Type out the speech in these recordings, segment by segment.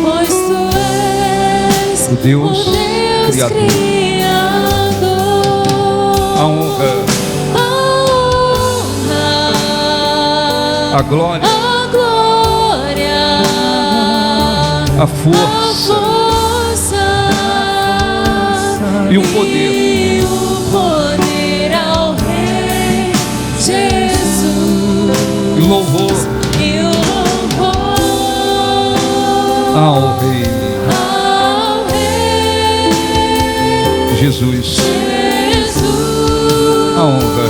pois tu és o Deus Criador. A honra, a glória, a força e o poder ao Rei Jesus. e louvor ao Rei Jesus. A honra,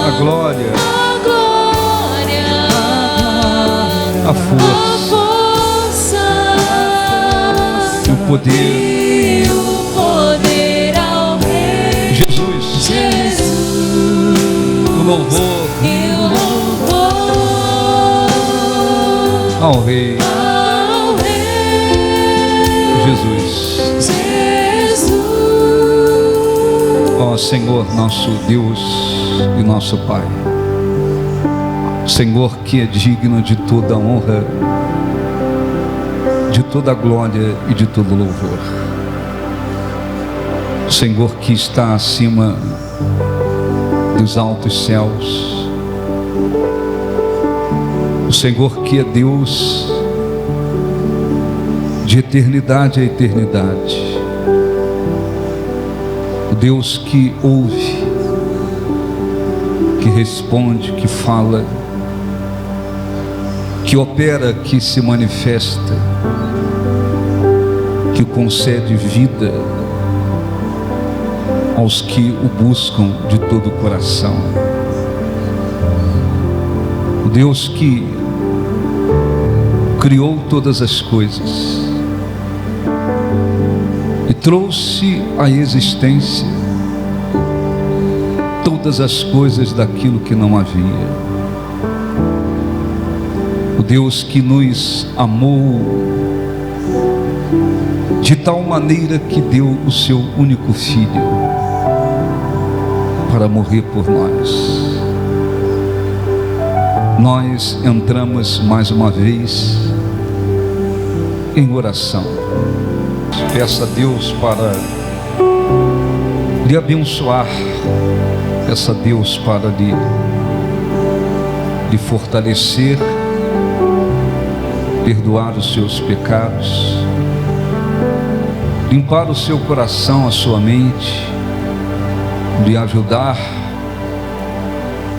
a glória, a força e o poder ao Rei Jesus. O louvor ao Rei Jesus. Ó Senhor, nosso Deus e nosso Pai, Senhor que é digno de toda honra, de toda glória e de todo louvor. Senhor que está acima dos altos céus, o Senhor que é Deus de eternidade a eternidade, o Deus que ouve, que responde, que fala, que opera, que se manifesta, que concede vida aos que o buscam de todo o coração. O Deus que criou todas as coisas e trouxe à existência todas as coisas daquilo que não havia. O Deus que nos amou de tal maneira que deu o seu único filho para morrer por nós. Nós entramos mais uma vez em oração. Peça a Deus para lhe abençoar, peça a Deus para lhe fortalecer, perdoar os seus pecados, limpar o seu coração, a sua mente, lhe ajudar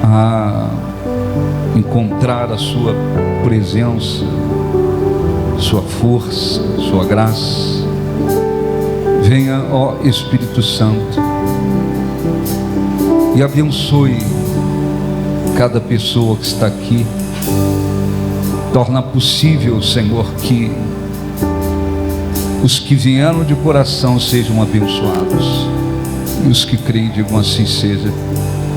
a encontrar a sua presença, sua força, sua graça. Venha, ó Espírito Santo, e abençoe cada pessoa que está aqui. Torna possível, Senhor, que os que vieram de coração sejam abençoados, e os que creem digam assim seja.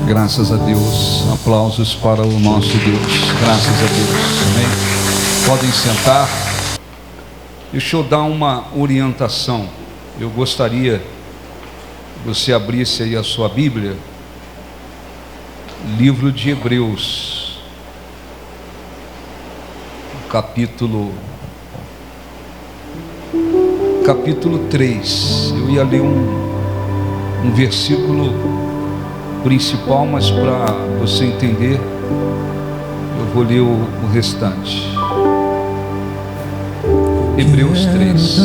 Graças a Deus. Aplausos para o nosso Deus. Graças a Deus. Amém. Podem sentar. Deixa eu dar uma orientação. Eu gostaria que você abrisse aí a sua Bíblia, livro de Hebreus, capítulo 3. Eu ia ler um versículo principal, mas para você entender, eu vou ler o restante. Hebreus 3.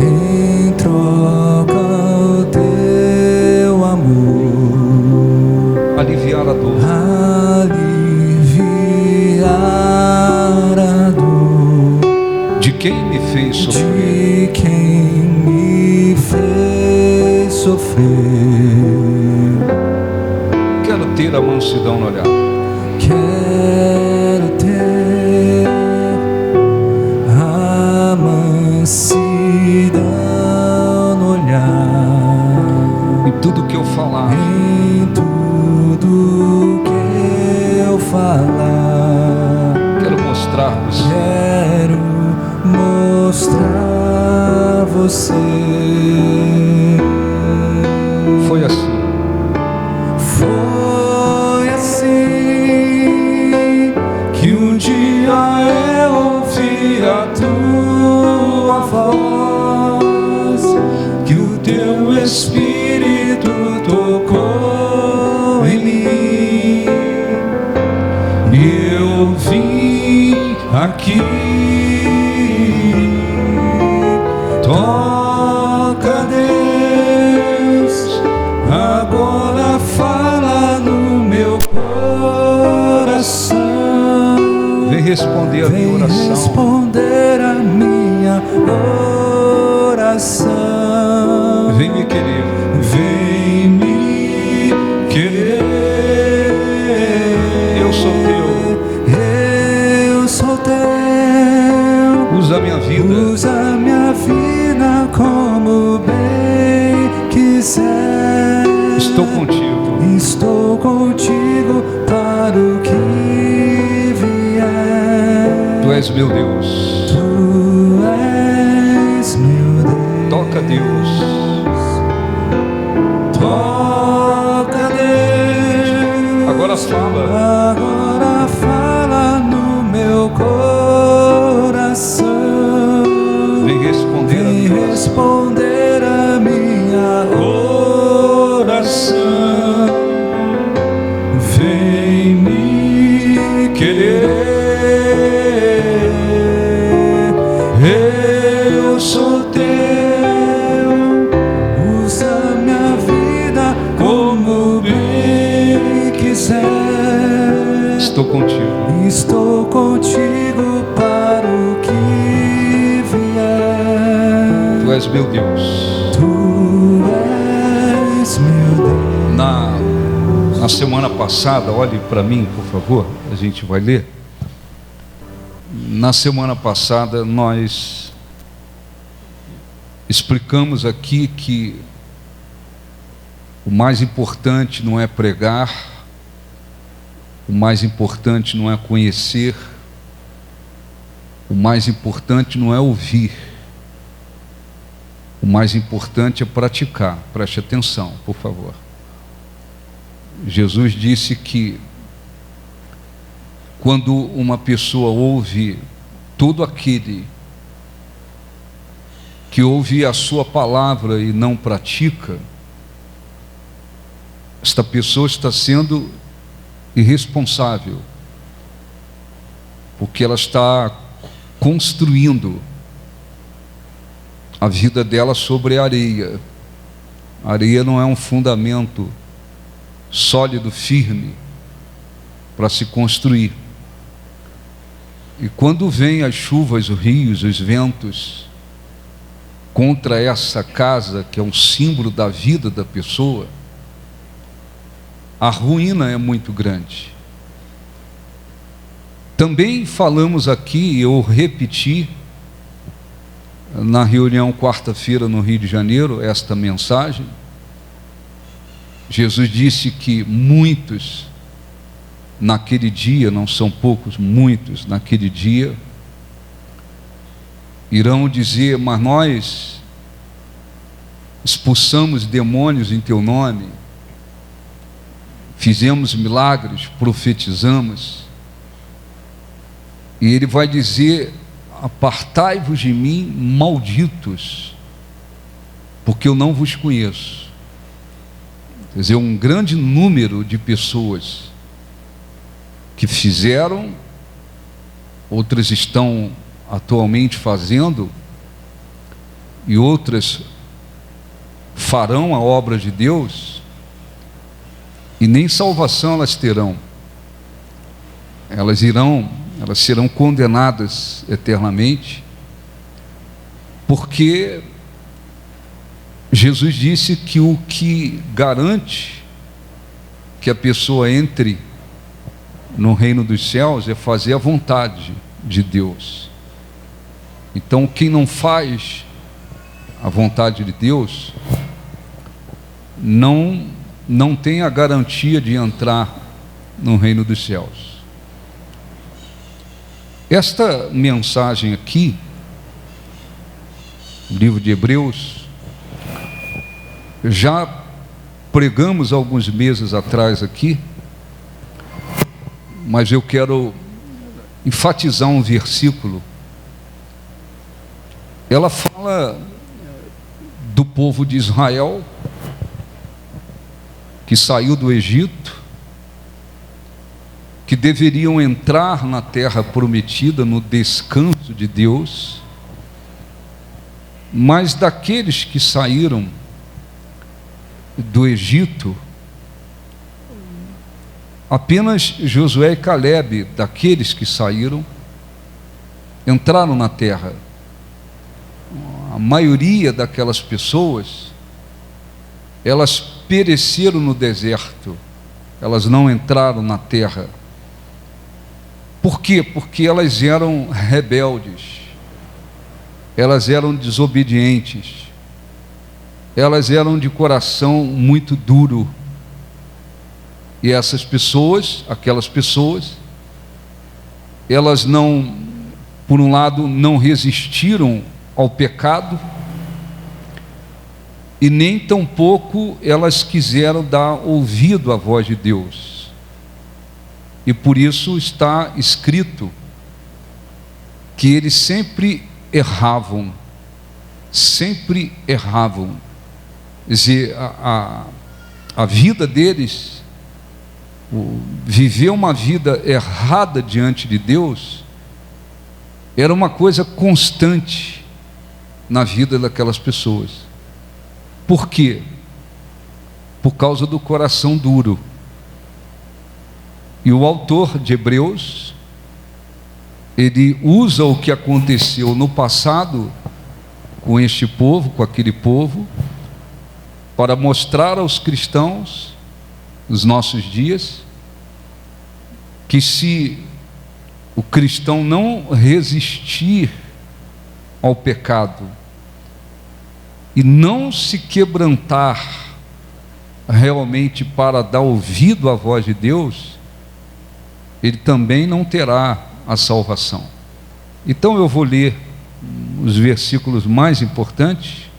Em troca o teu amor, Aliviar a dor, aliviar a dor de quem me fez sofrer, de quem me fez sofrer. quero ter a mansidão no olhar, Quero ter a mansidão no olhar, em tudo que eu falar, em tudo que eu falar. quero mostrar você. Quero mostrar você. Foi assim Foi assim eu vim aqui. Toca, Deus, agora fala no meu coração. Vem responder a minha Vem oração. responder a minha oração. Vem me querer. Vem me querer. Eu sou teu. Eu sou teu. Usa a minha vida. Usa minha vida como bem quiser. Estou contigo. Estou contigo para o que vier. Tu és meu Deus. Tu és meu Deus. Toca, Deus. Toca, Deus. Agora fala. Agora fala no meu coração. Vem responder a Vem minha oração. responder a minha oração. Vem me querer. Eu sou teu. Usa minha vida como bem quiser. Estou contigo. Estou contigo para o que vier. Tu és meu Deus. Tu és meu Deus. Na semana passada, olhe para mim, por favor, a gente vai ler. Na semana passada, nós explicamos aqui que o mais importante não é pregar, o mais importante não é conhecer, o mais importante não é ouvir, o mais importante é praticar. Preste atenção, por favor. Jesus disse que quando uma pessoa ouve todo aquele que ouve a sua palavra e não pratica, esta pessoa está sendo irresponsável, porque ela está construindo a vida dela sobre a areia. A areia não é um fundamento sólido, firme, para se construir. E quando vem as chuvas, os rios, os ventos contra essa casa, que é um símbolo da vida da pessoa, a ruína é muito grande. Também falamos aqui, eu repeti na reunião quarta-feira no Rio de Janeiro, esta mensagem. Jesus disse que muitos naquele dia, não são poucos, muitos naquele dia, irão dizer: mas nós expulsamos demônios em teu nome, fizemos milagres, profetizamos. E ele vai dizer: apartai-vos de mim, malditos, porque eu não vos conheço. Quer dizer, um grande número de pessoas que fizeram, outras estão atualmente fazendo, e outras farão a obra de Deus, e nem salvação elas terão. Elas serão condenadas eternamente, porque Jesus disse que o que garante que a pessoa entre no reino dos céus é fazer a vontade de Deus. Então, quem não faz a vontade de Deus não tem a garantia de entrar no reino dos céus. Esta mensagem aqui, no livro de Hebreus, já pregamos alguns meses atrás aqui, mas eu quero enfatizar um versículo. Ela fala do povo de Israel que saiu do Egito que deveriam entrar na terra prometida, no descanso de Deus, mas daqueles que saíram do Egito, apenas Josué e Calebe, daqueles que saíram, entraram na terra. A maioria daquelas pessoas, elas pereceram no deserto, elas não entraram na terra. Por quê? Porque elas eram rebeldes, elas eram desobedientes, elas eram de coração muito duro. E essas pessoas, aquelas pessoas, elas não, por um lado, não resistiram ao pecado, e nem tampouco elas quiseram dar ouvido à voz de Deus. E por isso está escrito que eles sempre erravam, sempre erravam. Quer dizer, a vida deles, viver uma vida errada diante de Deus, era uma coisa constante na vida daquelas pessoas. Por quê? Por causa do coração duro. E o autor de Hebreus, ele usa o que aconteceu no passado com este povo, com aquele povo, para mostrar aos cristãos, nos nossos dias, que se o cristão não resistir ao pecado e não se quebrantar realmente para dar ouvido à voz de Deus, ele também não terá a salvação. Então eu vou ler os versículos mais importantes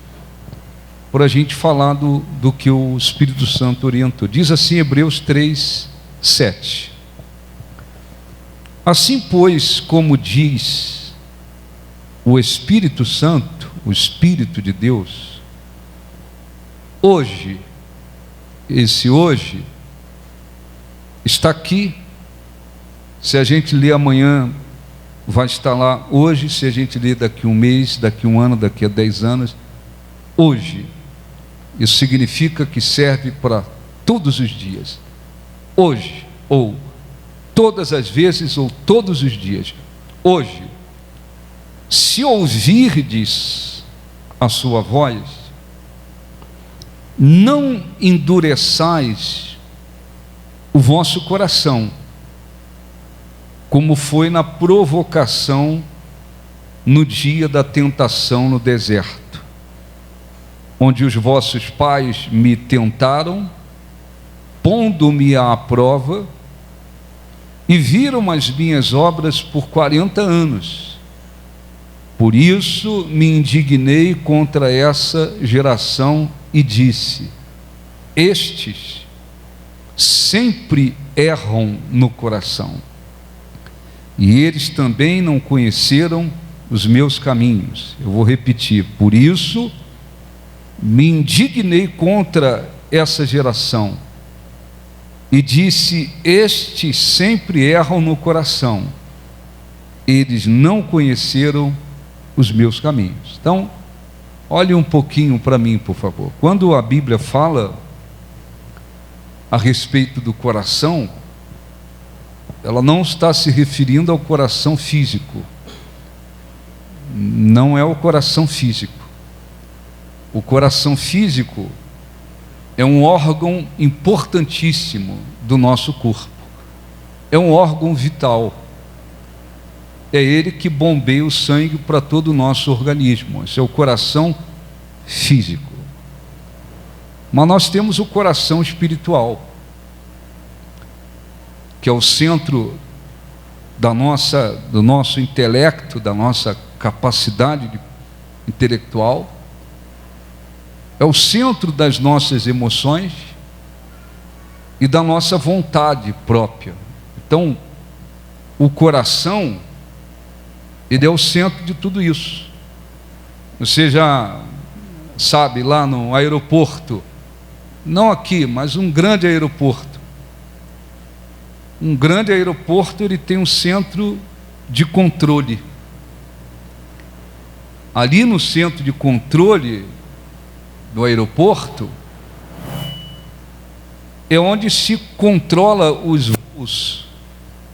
para a gente falar do que o Espírito Santo orientou. Diz assim Hebreus 3, 7. Assim, pois, como diz o Espírito Santo, o Espírito de Deus, hoje, esse hoje, está aqui. Se a gente ler amanhã, vai estar lá hoje. Se a gente ler daqui um mês, daqui um ano, daqui a 10 anos, hoje. Isso significa que serve para todos os dias. Hoje, ou todas as vezes, ou todos os dias. Hoje, se ouvirdes a sua voz, não endureçais o vosso coração, como foi na provocação no dia da tentação no deserto, onde os vossos pais me tentaram, pondo-me à prova, e viram as minhas obras por 40 anos. Por isso me indignei contra essa geração e disse: estes sempre erram no coração, e eles também não conheceram os meus caminhos. Eu vou repetir: por isso me indignei contra essa geração e disse: estes sempre erram no coração, eles não conheceram os meus caminhos. Então, olhe um pouquinho para mim, por favor. Quando a Bíblia fala a respeito do coração, ela não está se referindo ao coração físico. Não é o coração físico. O coração físico é um órgão importantíssimo do nosso corpo. É um órgão vital. É ele que bombeia o sangue para todo o nosso organismo. Esse é o coração físico. Mas nós temos o coração espiritual, que é o centro do nosso intelecto, da nossa capacidade intelectual, é o centro das nossas emoções e da nossa vontade própria. Então, o coração, ele é o centro de tudo isso. Você já sabe, lá no aeroporto, não aqui, mas um grande aeroporto, um grande aeroporto, ele tem um centro de controle. Ali no centro de controle do aeroporto é onde se controla os voos,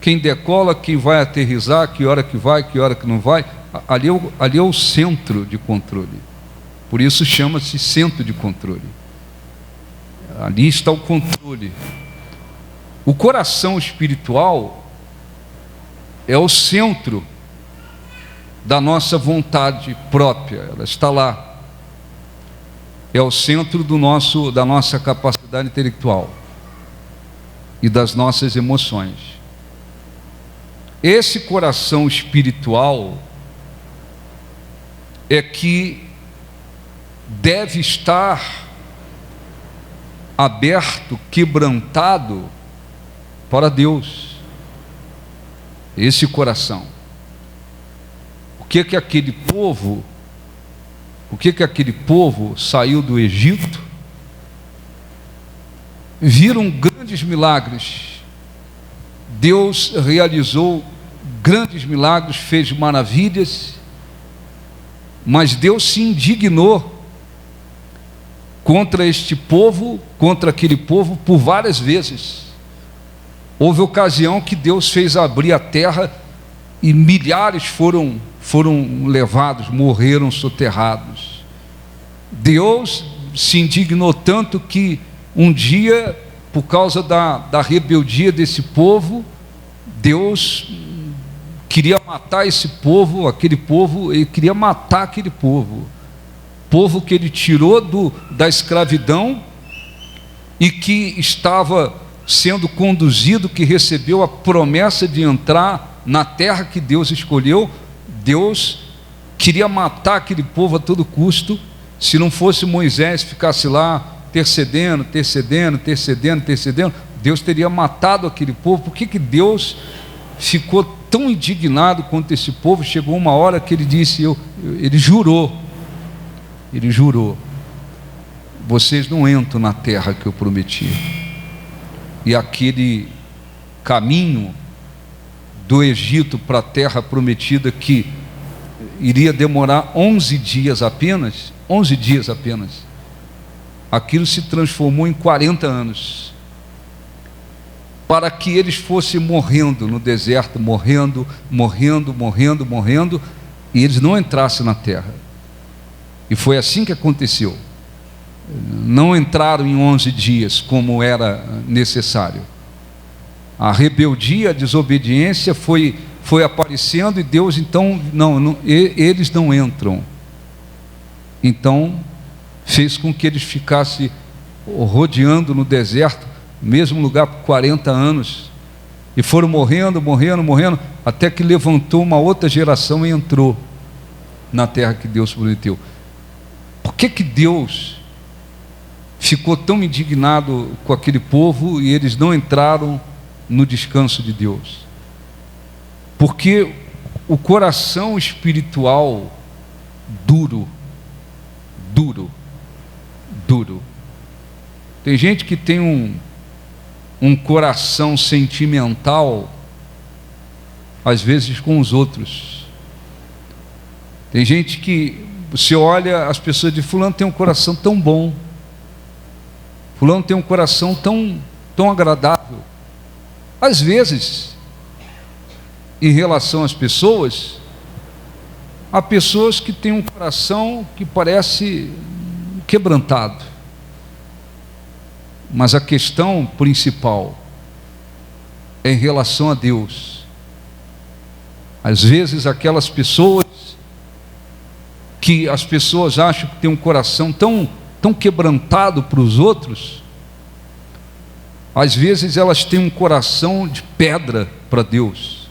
quem decola, quem vai aterrissar, que hora que vai, que hora que não vai. Ali é o centro de controle. Por isso chama-se centro de controle. Ali está o controle. O coração espiritual é o centro da nossa vontade própria, ela está lá. É o centro da nossa capacidade intelectual e das nossas emoções. Esse coração espiritual é que deve estar aberto, quebrantado para Deus. Esse coração. O que aquele povo saiu do Egito, viram grandes milagres. Deus realizou grandes milagres, fez maravilhas, mas Deus se indignou contra este povo, contra aquele povo, por várias vezes. Houve ocasião que Deus fez abrir a terra e milhares foram levados, morreram soterrados. Deus se indignou tanto que um dia, por causa da rebeldia desse povo, Deus queria matar esse povo, ele queria matar aquele povo que ele tirou da escravidão e que estava sendo conduzido, que recebeu a promessa de entrar na terra que Deus escolheu. Deus queria matar aquele povo a todo custo. Se não fosse Moisés, ficasse lá intercedendo, Deus teria matado aquele povo. Por que Deus ficou tão indignado contra esse povo? Chegou uma hora que ele disse, ele jurou, vocês não entram na terra que eu prometi. E aquele caminho do Egito para a terra prometida, que iria demorar 11 dias apenas, aquilo se transformou em 40 anos, para que eles fossem morrendo no deserto, morrendo, e eles não entrassem na terra. E foi assim que aconteceu. Não entraram em 11 dias como era necessário. A rebeldia, a desobediência foi aparecendo, e Deus então, eles não entram. Então fez com que eles ficassem rodeando no deserto, mesmo lugar, por 40 anos, e foram morrendo, até que levantou uma outra geração e entrou na terra que Deus prometeu. Por que Deus ficou tão indignado com aquele povo e eles não entraram no descanso de Deus? Porque o coração espiritual duro. Tem gente que tem um coração sentimental, às vezes com os outros. Tem gente que você olha, as pessoas dizem, fulano tem um coração tão bom, fulano tem um coração tão agradável. Às vezes, em relação às pessoas, há pessoas que têm um coração que parece quebrantado. Mas a questão principal é em relação a Deus. Às vezes aquelas pessoas que as pessoas acham que tem um coração tão quebrantado para os outros, às vezes elas têm um coração de pedra para Deus.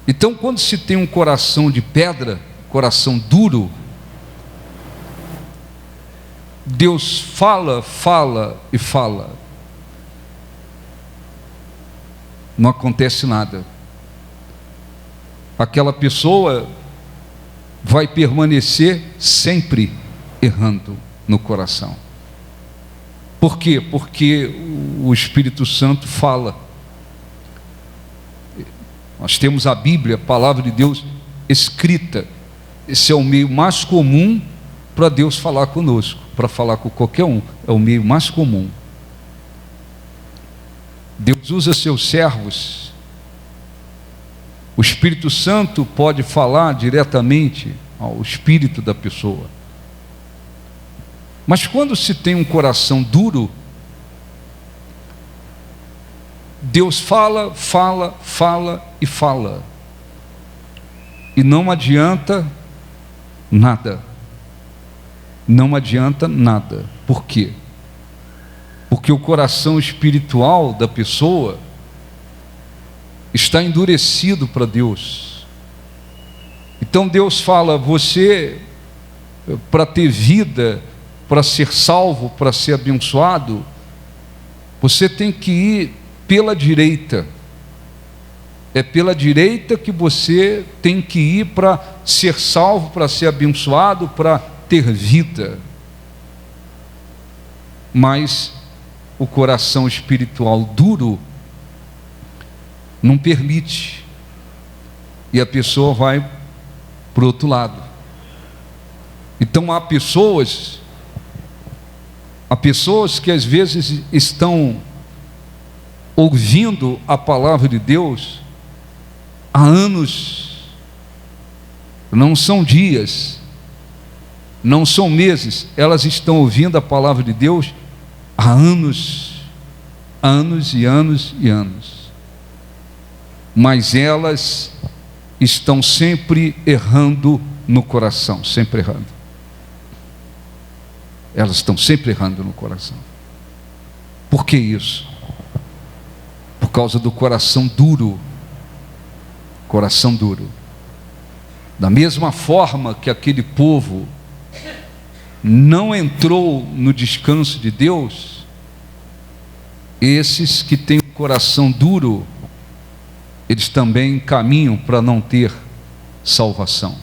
Então, quando se tem um coração de pedra, coração duro, Deus fala e fala, não acontece nada. Aquela pessoa vai permanecer sempre errando no coração. Por quê? Porque o Espírito Santo fala Nós temos a Bíblia, a palavra de Deus escrita. Esse é o meio mais comum para Deus falar conosco, para falar com qualquer um. É o meio mais comum. Deus usa seus servos. O Espírito Santo pode falar diretamente ao espírito da pessoa. Mas quando se tem um coração duro, Deus fala, fala, fala e fala. E não adianta nada. Não adianta nada. Por quê? Porque o coração espiritual da pessoa está endurecido para Deus. Então Deus fala: você, para ter vida, para ser salvo, para ser abençoado, você tem que ir pela direita. É pela direita que você tem que ir para ser salvo, para ser abençoado, para ter vida. Mas o coração espiritual duro não permite, e a pessoa vai para o outro lado. Então há pessoas que às vezes estão ouvindo a palavra de Deus há anos, não são dias, não são meses, elas estão ouvindo a palavra de Deus há anos, anos e anos e anos, mas elas estão sempre errando no coração, sempre errando. Elas estão sempre errando no coração. Por que isso? Por causa do coração duro. Coração duro. Da mesma forma que aquele povo não entrou no descanso de Deus, esses que têm o coração duro, eles também caminham para não ter salvação.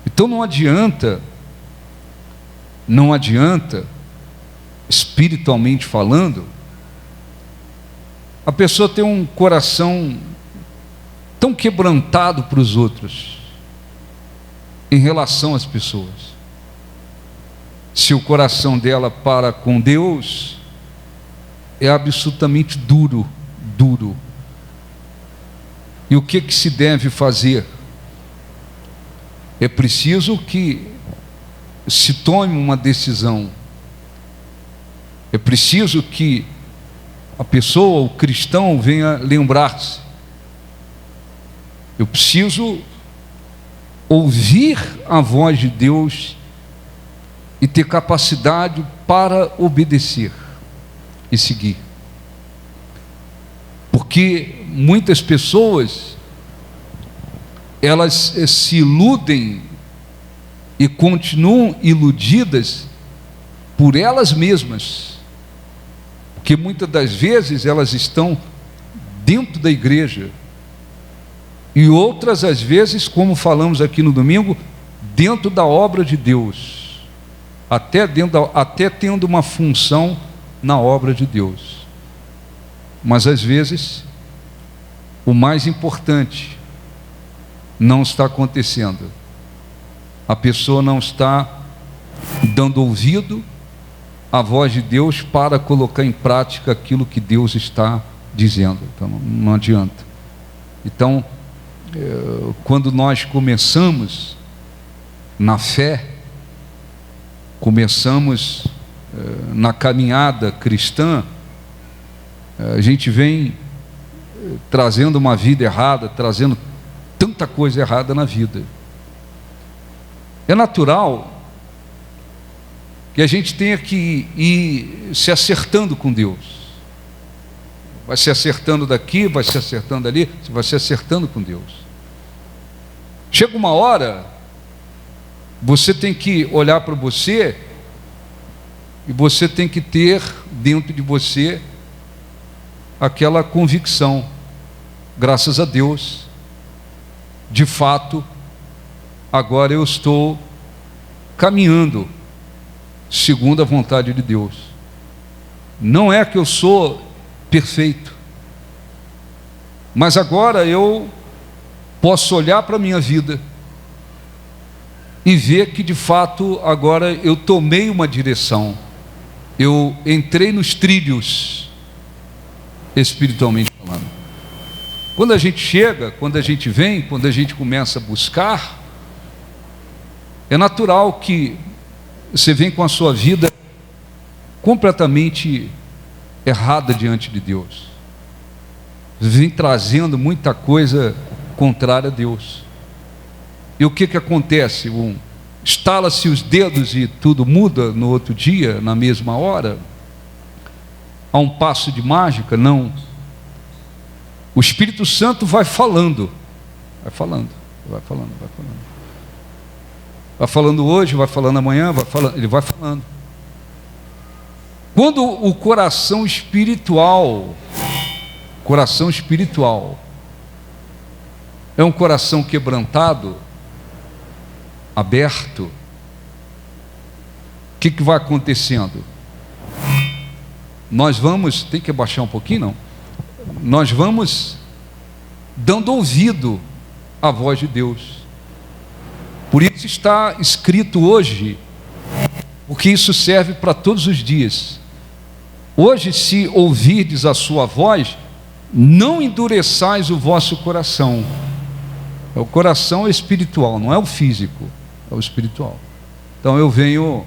Então não adianta, espiritualmente falando, a pessoa ter um coração tão quebrantado para os outros, em relação às pessoas. Se o coração dela para com Deus, é absolutamente duro, duro. E o que se deve fazer? É preciso que se tome uma decisão. É preciso que a pessoa, o cristão, venha lembrar-se: eu preciso ouvir a voz de Deus e ter capacidade para obedecer e seguir. Porque muitas pessoas, elas se iludem e continuam iludidas por elas mesmas, porque muitas das vezes elas estão dentro da igreja, e outras às vezes, como falamos aqui no domingo, dentro da obra de Deus, até tendo uma função na obra de Deus. Mas às vezes o mais importante não está acontecendo. A pessoa não está dando ouvido à voz de Deus para colocar em prática aquilo que Deus está dizendo. Então não adianta. Então, quando nós começamos na fé, começamos na caminhada cristã, a gente vem trazendo uma vida errada, trazendo tanta coisa errada na vida. É natural que a gente tenha que ir se acertando com Deus. Vai se acertando daqui, vai se acertando ali, você vai se acertando com Deus. Chega uma hora, você tem que olhar para você e você tem que ter dentro de você aquela convicção: graças a Deus, de fato, agora eu estou caminhando segundo a vontade de Deus. Não é que eu sou perfeito, Mas agora eu posso olhar para a minha vida e ver que de fato agora eu tomei uma direção. Eu entrei nos trilhos, espiritualmente falando. Quando a gente chega, quando a gente vem, quando a gente começa a buscar, é natural que você vem com a sua vida completamente errada diante de Deus. Você vem trazendo muita coisa contrária a Deus. E o que acontece? Estala-se os dedos e tudo muda no outro dia, na mesma hora? Há um passo de mágica? Não. O Espírito Santo vai falando, vai falando, vai falando, vai falando. Vai falando hoje, vai falando amanhã, vai falando, ele vai falando. Quando o coração espiritual é um coração quebrantado, aberto, o que vai acontecendo? Nós vamos, tem que abaixar um pouquinho, não? Nós vamos dando ouvido à voz de Deus. Por isso está escrito hoje, porque isso serve para todos os dias. Hoje, se ouvirdes a sua voz, não endureçais o vosso coração. O coração é espiritual, não é o físico, é o espiritual. Então eu venho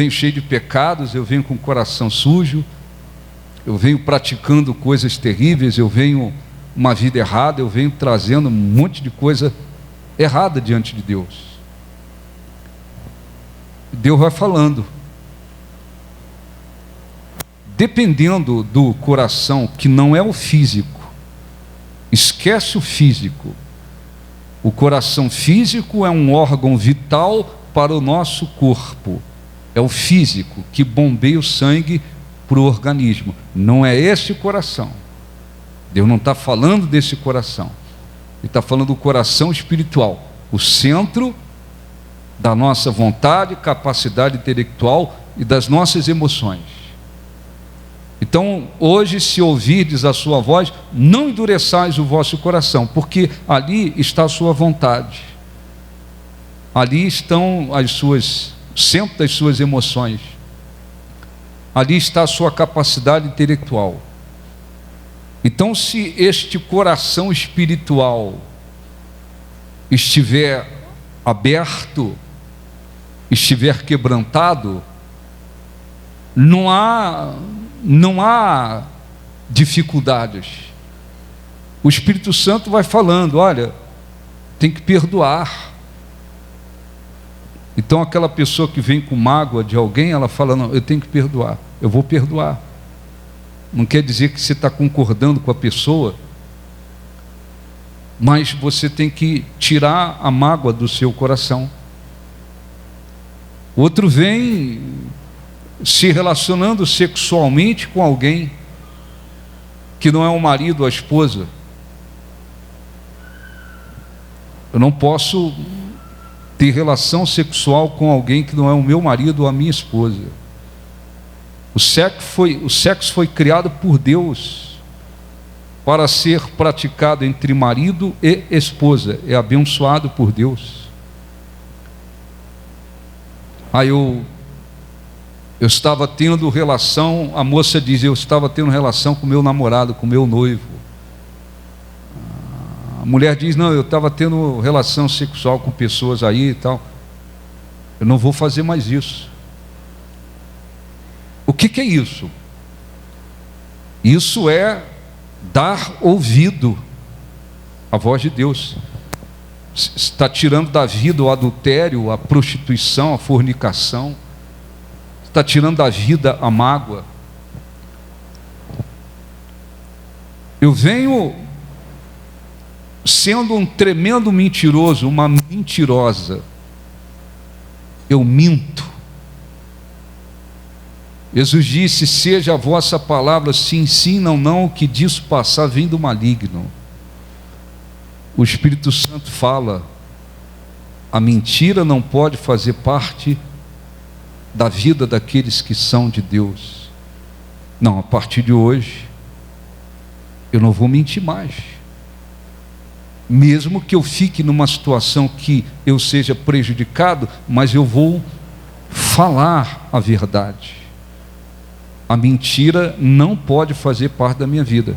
cheio de pecados, eu venho com o coração sujo, eu venho praticando coisas terríveis, eu venho uma vida errada, eu venho trazendo um monte de coisa errada diante de Deus. Deus vai falando. Dependendo do coração, que não é o físico, esquece o físico. O coração físico é um órgão vital para o nosso corpo. É o físico que bombeia o sangue para o organismo. Não é esse o coração. Deus não está falando desse coração. Ele está falando do coração espiritual, o centro da nossa vontade, capacidade intelectual e das nossas emoções. Então, hoje, se ouvirdes a sua voz, não endureçais o vosso coração, porque ali está a sua vontade. Ali estão o centro das suas emoções. Ali está a sua capacidade intelectual. Então, se este coração espiritual estiver aberto, estiver quebrantado, não há dificuldades. O Espírito Santo vai falando, olha, tem que perdoar. Então aquela pessoa que vem com mágoa de alguém, ela fala, não, eu tenho que perdoar, eu vou perdoar. Não quer dizer que você está concordando com a pessoa, mas você tem que tirar a mágoa do seu coração. Outro vem se relacionando sexualmente com alguém que não é o marido ou a esposa. Eu não posso ter relação sexual com alguém que não é o meu marido ou a minha esposa. O sexo foi criado por Deus para ser praticado entre marido e esposa. É abençoado por Deus. Aí eu estava tendo relação, a moça diz, eu estava tendo relação com meu namorado, com meu noivo. A mulher diz, não, eu estava tendo relação sexual com pessoas aí e tal. Eu não vou fazer mais isso. O que é isso? Isso é dar ouvido à voz de Deus. Está tirando da vida o adultério, a prostituição, a fornicação. Está tirando da vida a mágoa. Eu venho sendo um tremendo mentiroso, uma mentirosa. Eu minto. Jesus disse, seja a vossa palavra sim, sim, não, não, o que disso passar vem do maligno. O Espírito Santo fala, a mentira não pode fazer parte da vida daqueles que são de Deus. Não, a partir de hoje, eu não vou mentir mais. Mesmo que eu fique numa situação que eu seja prejudicado, mas eu vou falar a verdade. A mentira não pode fazer parte da minha vida.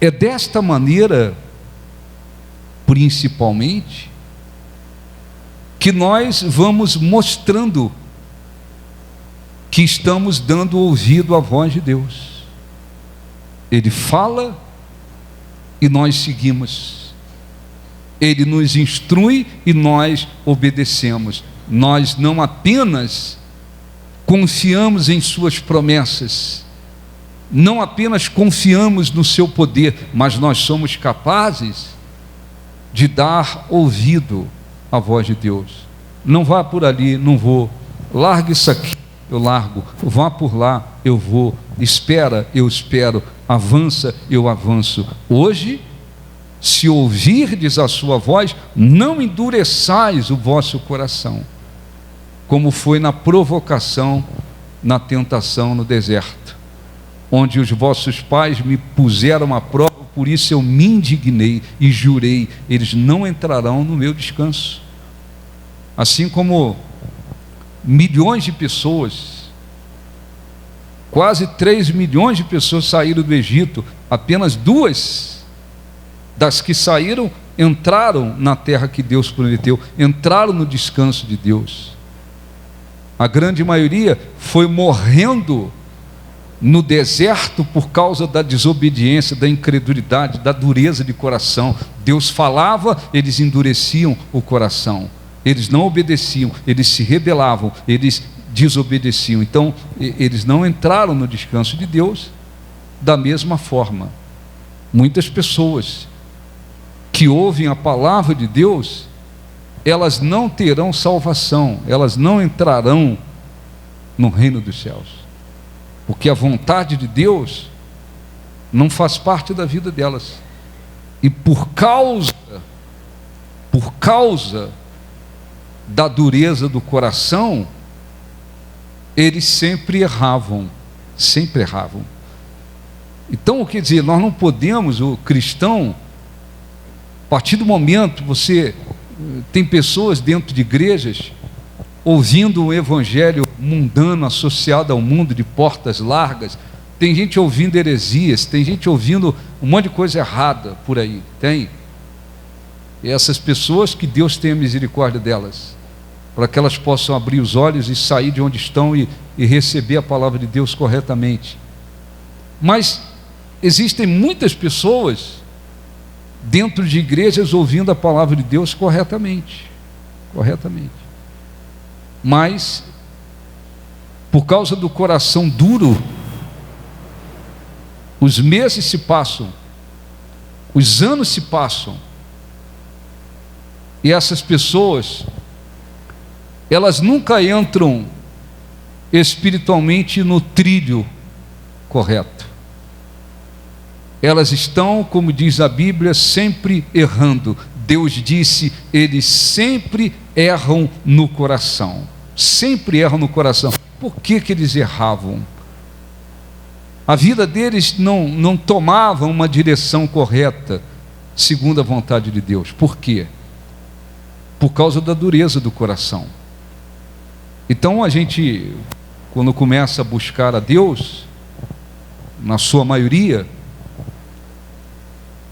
É desta maneira, principalmente, que nós vamos mostrando que estamos dando ouvido à voz de Deus. Ele fala e nós seguimos. Ele nos instrui e nós obedecemos. Nós não apenas confiamos em suas promessas, não apenas confiamos no seu poder, mas nós somos capazes de dar ouvido à voz de Deus. Não vá por ali, não vou. Larga isso aqui, eu largo. Vá por lá, eu vou. Espera, eu espero. Avança, eu avanço. Hoje, se ouvirdes a sua voz, não endureçais o vosso coração, como foi na provocação, na tentação no deserto, onde os vossos pais me puseram à prova, por isso eu me indignei e jurei, eles não entrarão no meu descanso. Assim como milhões de pessoas, quase 3 milhões de pessoas saíram do Egito, apenas 2 das que saíram entraram na terra que Deus prometeu, entraram no descanso de Deus. A grande maioria foi morrendo no deserto por causa da desobediência, da incredulidade, da dureza de coração. Deus falava, eles endureciam o coração, eles não obedeciam, eles se rebelavam, eles desobedeciam. Então eles não entraram no descanso de Deus. Da mesma forma, muitas pessoas que ouvem a palavra de Deus, elas não terão salvação, elas não entrarão no reino dos céus, porque a vontade de Deus não faz parte da vida delas. E por causa da dureza do coração, eles sempre erravam. Então, quer dizer, nós não podemos, o cristão, a partir do momento, você tem pessoas dentro de igrejas ouvindo um evangelho mundano associado ao mundo de portas largas, tem gente ouvindo heresias, tem gente ouvindo um monte de coisa errada por aí, tem. E essas pessoas, que Deus tenha misericórdia delas, para que elas possam abrir os olhos e sair de onde estão e receber a palavra de Deus corretamente. Mas existem muitas pessoas dentro de igrejas ouvindo a palavra de Deus corretamente, mas por causa do coração duro, os meses se passam, os anos se passam, e essas pessoas, elas nunca entram espiritualmente no trilho correto. Elas estão, como diz a Bíblia, sempre errando. Deus disse, eles sempre erram no coração. Sempre erram no coração. Por que eles erravam? A vida deles não tomava uma direção correta, segundo a vontade de Deus. Por quê? Por causa da dureza do coração. Então a gente, quando começa a buscar a Deus, na sua maioria,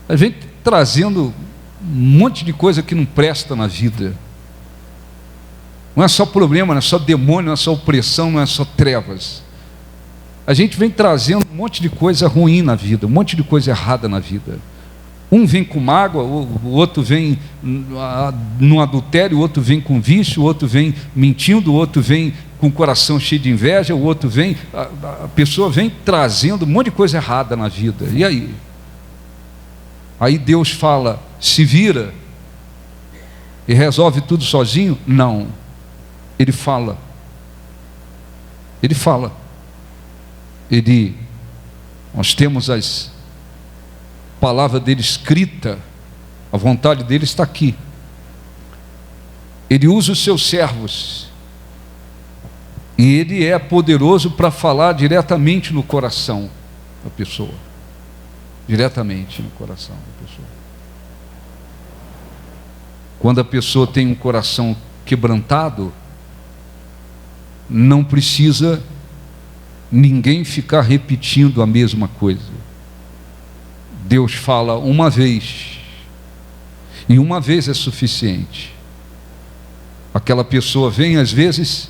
a gente trazendo um monte de coisa que não presta na vida. Não é só problema, não é só demônio, não é só opressão, não é só trevas. A gente vem trazendo um monte de coisa ruim na vida, um monte de coisa errada na vida. Um vem com mágoa, o outro vem no adultério, o outro vem com vício, o outro vem mentindo, o outro vem com o coração cheio de inveja, o outro vem... A pessoa vem trazendo um monte de coisa errada na vida. E aí? Aí Deus fala, se vira e resolve tudo sozinho? Não. Ele fala. Nós temos as palavras dele escrita, a vontade dele está aqui. Ele usa os seus servos, e ele é poderoso para falar diretamente no coração da pessoa. diretamente no coração da pessoa. Quando a pessoa tem um coração quebrantado, não precisa ninguém ficar repetindo a mesma coisa. Deus fala uma vez, e uma vez é suficiente. Aquela pessoa vem às vezes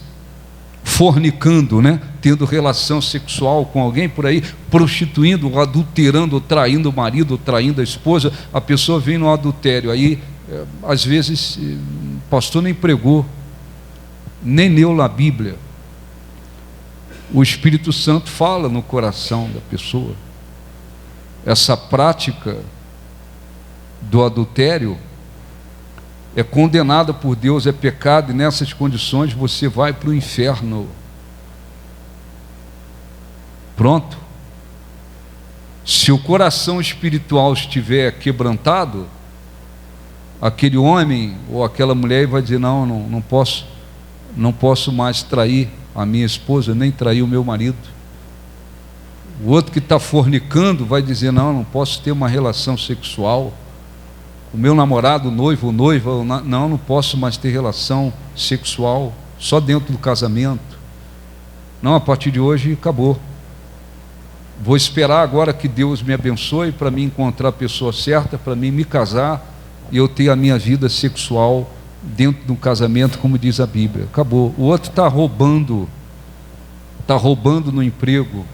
fornicando, né? Tendo relação sexual com alguém por aí, prostituindo, adulterando, traindo o marido, traindo a esposa. A pessoa vem no adultério, aí às vezes o pastor nem pregou, nem leu na Bíblia. O Espírito Santo fala no coração da pessoa. Essa prática do adultério é condenada por Deus, é pecado, e nessas condições você vai para o inferno. Pronto. Se o coração espiritual estiver quebrantado, aquele homem ou aquela mulher vai dizer: não posso mais trair a minha esposa, nem trair o meu marido. O outro que está fornicando vai dizer: não posso ter uma relação sexual. O meu namorado, noivo, noiva, não posso mais ter relação sexual, só dentro do casamento. Não, a partir de hoje acabou. Vou esperar agora que Deus me abençoe para mim encontrar a pessoa certa, para mim me casar e eu ter a minha vida sexual dentro do casamento, como diz a Bíblia. Acabou. O outro está roubando no emprego,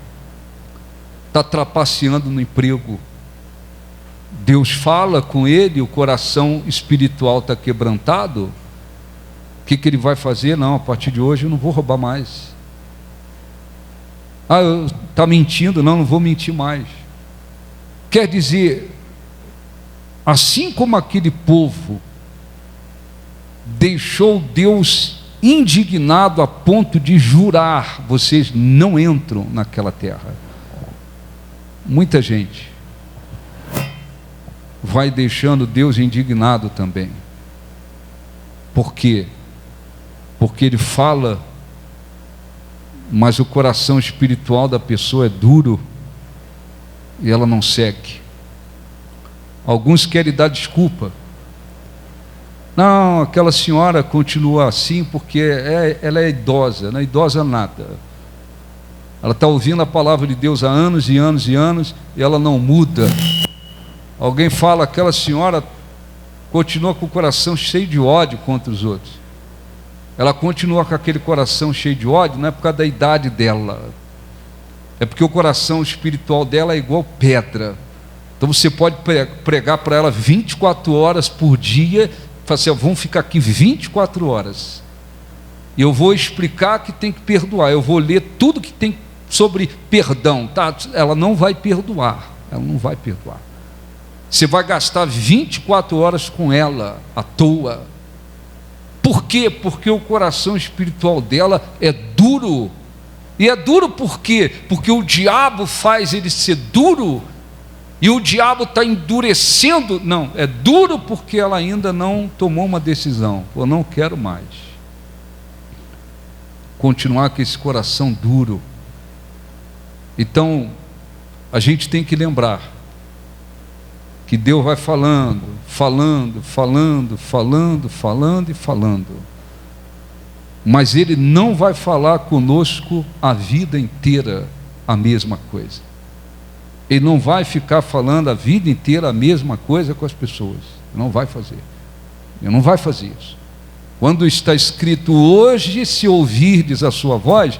está trapaceando no emprego. Deus fala com ele, o coração espiritual está quebrantado. O que ele vai fazer? Não, a partir de hoje eu não vou roubar mais. Está mentindo? Não vou mentir mais. Quer dizer, assim como aquele povo deixou Deus indignado a ponto de jurar: vocês não entram naquela terra. Muita gente vai deixando Deus indignado também. Por quê? Porque ele fala, mas o coração espiritual da pessoa é duro e ela não segue. Alguns querem dar desculpa. Não, aquela senhora continua assim porque ela é idosa. Não é idosa nada. Ela está ouvindo a palavra de Deus há anos e anos e anos e ela não muda. Alguém fala: aquela senhora continua com o coração cheio de ódio contra os outros. Ela continua com aquele coração cheio de ódio, não é por causa da idade dela, é porque o coração espiritual dela é igual pedra. Então você pode pregar para ela 24 horas por dia, falar assim: vamos ficar aqui 24 horas, e eu vou explicar que tem que perdoar, eu vou ler tudo que tem sobre perdão, tá? Ela não vai perdoar, ela não vai perdoar. Você vai gastar 24 horas com ela à toa. Por quê? Porque o coração espiritual dela é duro. E é duro por quê? Porque o diabo faz ele ser duro, e o diabo está endurecendo. Não, é duro porque ela ainda não tomou uma decisão. Eu não quero mais continuar com esse coração duro. Então, a gente tem que lembrar que Deus vai falando, mas Ele não vai falar conosco a vida inteira a mesma coisa. Ele não vai ficar falando a vida inteira a mesma coisa com as pessoas. Não vai fazer. Ele não vai fazer isso. Quando está escrito: hoje, se ouvirdes a sua voz,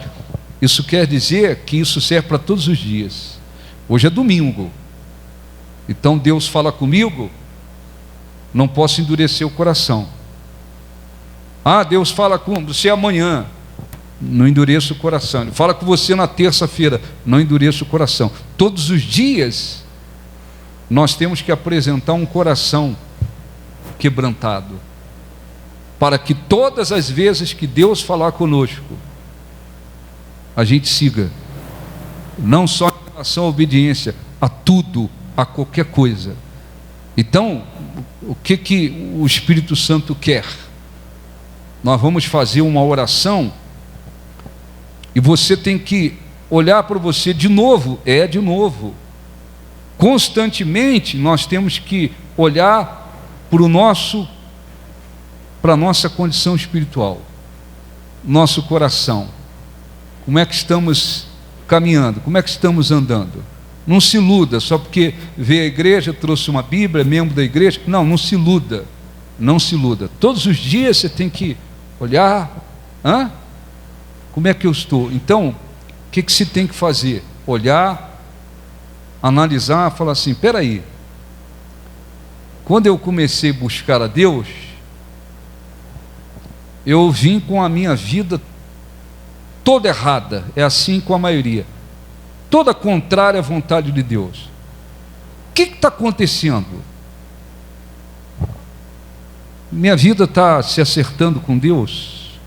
isso quer dizer que isso serve para todos os dias. Hoje é domingo. Então Deus fala comigo, não posso endurecer o coração. Deus fala com você amanhã, não endureça o coração. Ele fala com você na terça-feira, não endureça o coração. Todos os dias nós temos que apresentar um coração quebrantado, para que todas as vezes que Deus falar conosco, a gente siga, não só em relação à obediência, a tudo, a qualquer coisa. Então, o que o Espírito Santo quer? Nós vamos fazer uma oração, e você tem que olhar para você de novo, Constantemente nós temos que olhar para a nossa condição espiritual, nosso coração. Como é que estamos caminhando? Como é que estamos andando? Não se iluda, só porque veio a igreja, trouxe uma Bíblia, é membro da igreja. Não se iluda. Não se iluda. Todos os dias você tem que olhar, como é que eu estou? Então, o que se tem que fazer? Olhar, analisar, falar assim, espera aí. Quando eu comecei a buscar a Deus, eu vim com a minha vida toda errada. É assim com a maioria. Toda contrária à vontade de Deus. O que está acontecendo? Minha vida está se acertando com Deus?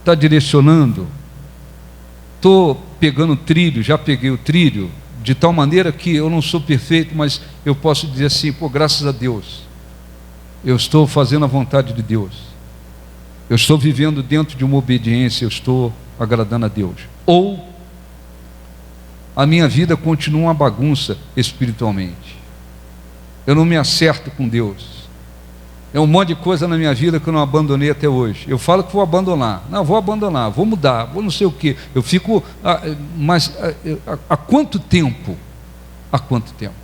Está direcionando? Estou pegando o trilho, já peguei o trilho, de tal maneira que eu não sou perfeito, mas eu posso dizer assim, graças a Deus, eu estou fazendo a vontade de Deus. Eu estou vivendo dentro de uma obediência, eu estou agradando a Deus. Ou a minha vida continua uma bagunça espiritualmente. Eu não me acerto com Deus. É um monte de coisa na minha vida que eu não abandonei até hoje. Eu falo que vou abandonar. Não, vou abandonar, vou mudar, vou não sei o quê. Eu fico... Mas há quanto tempo? Há quanto tempo?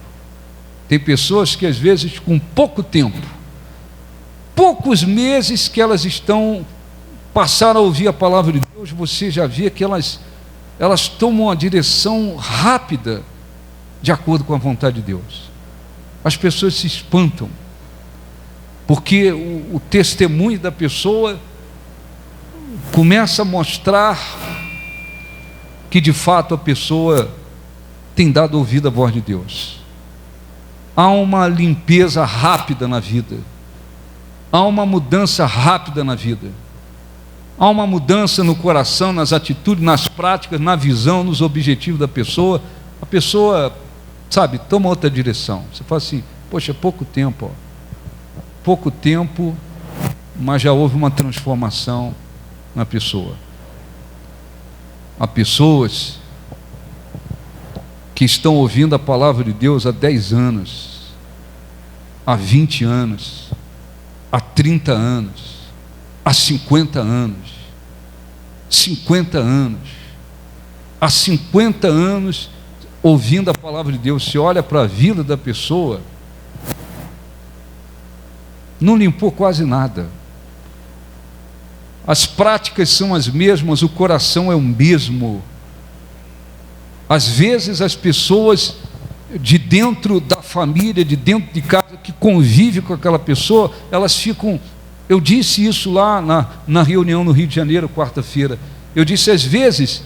Tem pessoas que às vezes com pouco tempo, poucos meses que elas passaram a ouvir a palavra de Deus, você já vê que elas tomam uma direção rápida de acordo com a vontade de Deus. As pessoas se espantam, porque o testemunho da pessoa começa a mostrar que de fato a pessoa tem dado ouvido à voz de Deus. Há uma limpeza rápida na vida, há uma mudança rápida na vida. Há uma mudança no coração, nas atitudes, nas práticas, na visão, nos objetivos da pessoa. A pessoa, toma outra direção. Você fala assim, poxa, pouco tempo, pouco tempo, mas já houve uma transformação na pessoa. Há pessoas que estão ouvindo a palavra de Deus há 10 anos, há 20 anos, há 30 anos, há 50 anos, 50 anos, há 50 anos ouvindo a palavra de Deus. Se olha para a vida da pessoa, não limpou quase nada. As práticas são as mesmas, o coração é o mesmo. Às vezes as pessoas de dentro da família, de dentro de casa, que convivem com aquela pessoa, elas ficam... Eu disse isso lá na reunião no Rio de Janeiro, quarta-feira. Eu disse, às vezes,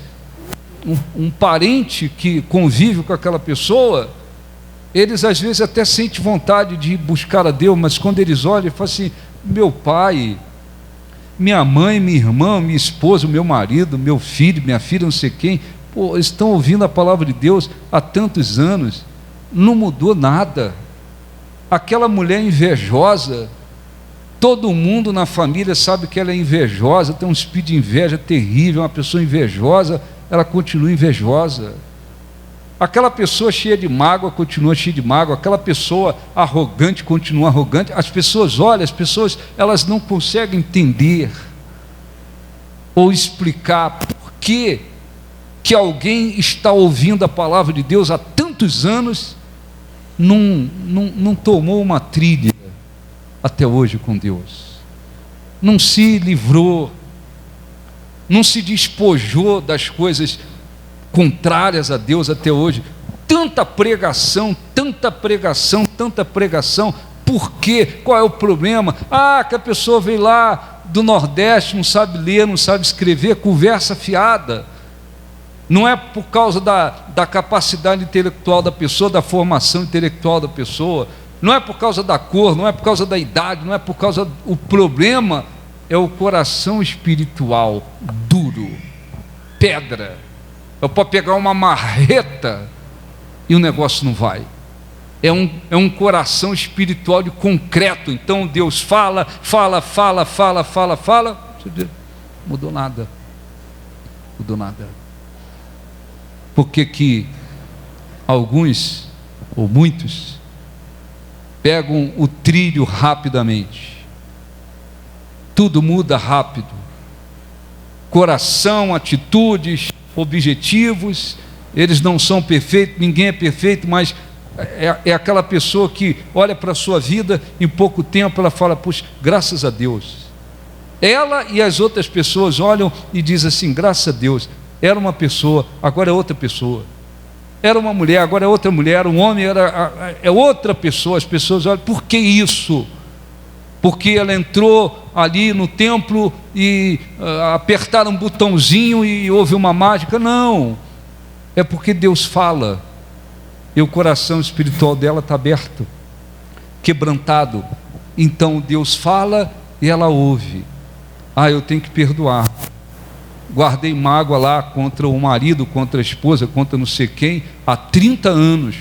um parente que convive com aquela pessoa, eles às vezes até sentem vontade de buscar a Deus, mas quando eles olham, falam assim, meu pai, minha mãe, minha irmã, minha esposa, meu marido, meu filho, minha filha, não sei quem, eles estão ouvindo a palavra de Deus há tantos anos, não mudou nada. Aquela mulher invejosa, todo mundo na família sabe que ela é invejosa, tem um espírito de inveja terrível, uma pessoa invejosa, ela continua invejosa. Aquela pessoa cheia de mágoa continua cheia de mágoa, aquela pessoa arrogante continua arrogante. As pessoas olham, elas não conseguem entender ou explicar por que alguém está ouvindo a palavra de Deus há tantos anos, não tomou uma trilha até hoje com Deus, não se livrou, não se despojou das coisas contrárias a Deus até hoje. Tanta pregação, por quê? Qual é o problema? Que a pessoa veio lá do Nordeste, não sabe ler, não sabe escrever, conversa fiada. Não é por causa da capacidade intelectual da pessoa, da formação intelectual da pessoa, não é por causa da cor, não é por causa da idade, não é por causa... O problema é o coração espiritual duro, pedra. Eu posso pegar uma marreta e o negócio não vai. É um coração espiritual de concreto. Então Deus fala, mudou nada. Mudou nada. Por que alguns ou muitos, pegam o trilho rapidamente. Tudo muda rápido. Coração, atitudes, objetivos, eles não são perfeitos, ninguém é perfeito, mas é aquela pessoa que olha para a sua vida, em pouco tempo ela fala, puxa, graças a Deus. Ela e as outras pessoas olham e dizem assim, graças a Deus, era uma pessoa, agora é outra pessoa. Era uma mulher, agora é outra mulher, um homem é outra pessoa. As pessoas olham, por que isso? Porque ela entrou ali no templo e apertaram um botãozinho e houve uma mágica. Não, é porque Deus fala e o coração espiritual dela está aberto, quebrantado. Então Deus fala e ela ouve. Eu tenho que perdoar. Guardei mágoa lá contra o marido, contra a esposa, contra não sei quem, há 30 anos.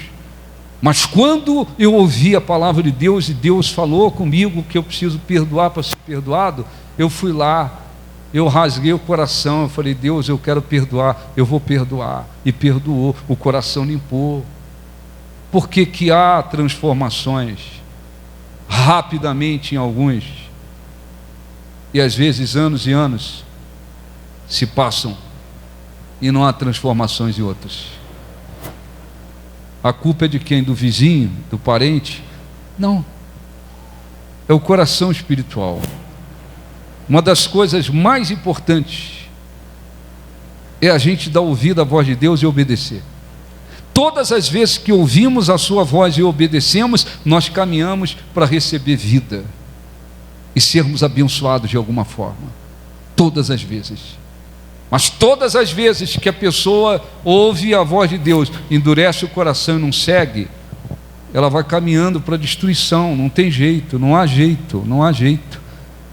Mas quando eu ouvi a palavra de Deus e Deus falou comigo que eu preciso perdoar para ser perdoado, eu fui lá, eu rasguei o coração, eu falei, Deus, eu quero perdoar, eu vou perdoar. E perdoou, o coração limpou. Por que há transformações rapidamente em alguns, e às vezes anos e anos se passam e não há transformações em outros? A culpa é de quem? Do vizinho, do parente? Não, é o coração espiritual. Uma das coisas mais importantes é a gente dar ouvido à voz de Deus e obedecer. Todas as vezes que ouvimos a sua voz e obedecemos, nós caminhamos para receber vida e sermos abençoados de alguma forma. Todas as vezes. Mas todas as vezes que a pessoa ouve a voz de Deus, endurece o coração e não segue, ela vai caminhando para a destruição. Não tem jeito, não há jeito, não há jeito.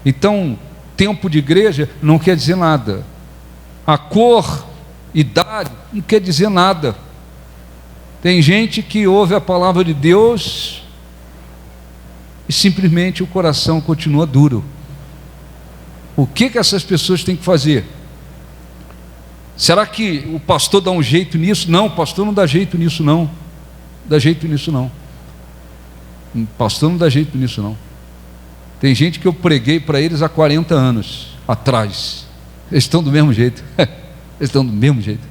Então, tempo de igreja não quer dizer nada. A cor, idade, não quer dizer nada. Tem gente que ouve a palavra de Deus e simplesmente o coração continua duro. O que essas pessoas têm que fazer? Será que o pastor dá um jeito nisso? Não, o pastor não dá jeito nisso não. Dá jeito nisso não. O pastor não dá jeito nisso não. Tem gente que eu preguei para eles há 40 anos atrás. Eles estão do mesmo jeito. Eles estão do mesmo jeito.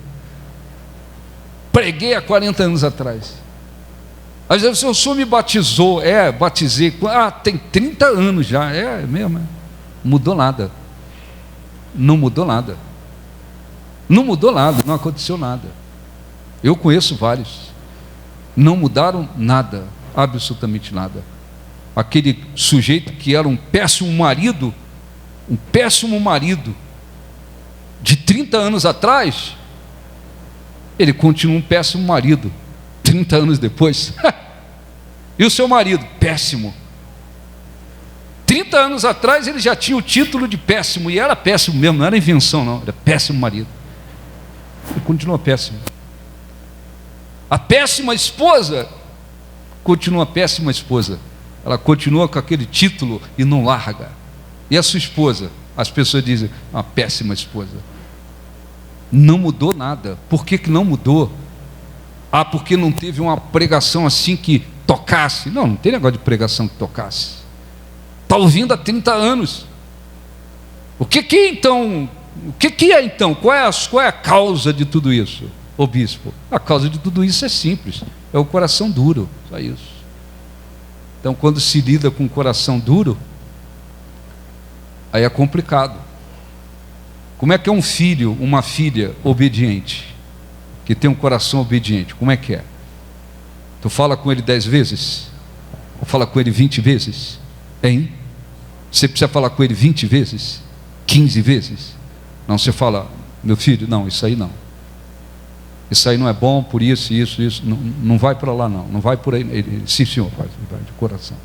Preguei há 40 anos atrás. Às vezes o senhor me batizou. Batizei. Tem 30 anos já. É mesmo. Não mudou nada. Não mudou nada. Não mudou nada, não aconteceu nada. Eu conheço vários. Não mudaram nada, absolutamente nada. Aquele sujeito que era um péssimo marido de 30 anos atrás, ele continua um péssimo marido, 30 anos depois. E o seu marido? Péssimo. 30 anos atrás ele já tinha o título de péssimo, e era péssimo mesmo, não era invenção não, era péssimo marido. Ele continua péssimo. A péssima esposa continua péssima esposa. Ela continua com aquele título e não larga. E a sua esposa? As pessoas dizem, uma péssima esposa. Não mudou nada. Por que não mudou? Porque não teve uma pregação assim que tocasse. Não tem negócio de pregação que tocasse. Está ouvindo há 30 anos. O que é então? Qual é a causa de tudo isso, ô bispo? A causa de tudo isso é simples, é o coração duro, só isso. Então, quando se lida com o coração duro, aí é complicado. Como é que é um filho, uma filha obediente, que tem um coração obediente? Como é que é? Tu fala com ele 10 vezes? Ou fala com ele 20 vezes? Hein? Você precisa falar com ele 20 vezes? 15 vezes? Não, você fala, meu filho, não, isso aí não. Isso aí não é bom por isso. Não vai para lá não, não vai por aí. Ele, sim senhor, vai de coração.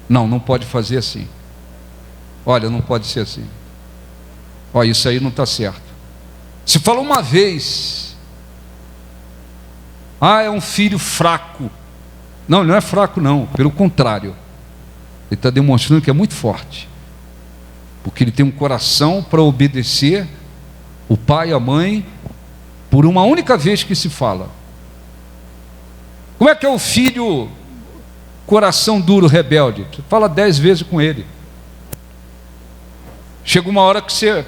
Não pode fazer assim. Olha, não pode ser assim. Olha, isso aí não está certo. Se fala uma vez, é um filho fraco. Não, ele não é fraco não, pelo contrário. Ele está demonstrando que é muito forte. Porque ele tem um coração para obedecer o pai e a mãe por uma única vez que se fala. Como é que é o filho coração duro, rebelde? Você fala 10 vezes com ele. Chega uma hora que você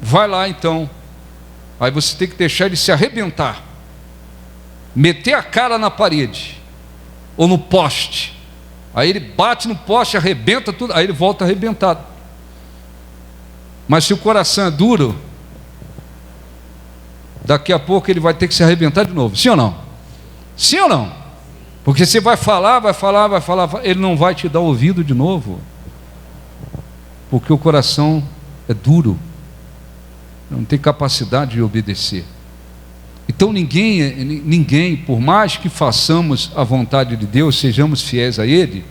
vai lá então. Aí você tem que deixar ele se arrebentar. Meter a cara na parede. Ou no poste. Aí ele bate no poste, arrebenta tudo. Aí ele volta arrebentado. Mas se o coração é duro, daqui a pouco ele vai ter que se arrebentar de novo. Sim ou não? Sim ou não? Porque você vai falar, ele não vai te dar ouvido de novo. Porque o coração é duro, não tem capacidade de obedecer. Então ninguém, por mais que façamos a vontade de Deus, sejamos fiéis a Ele,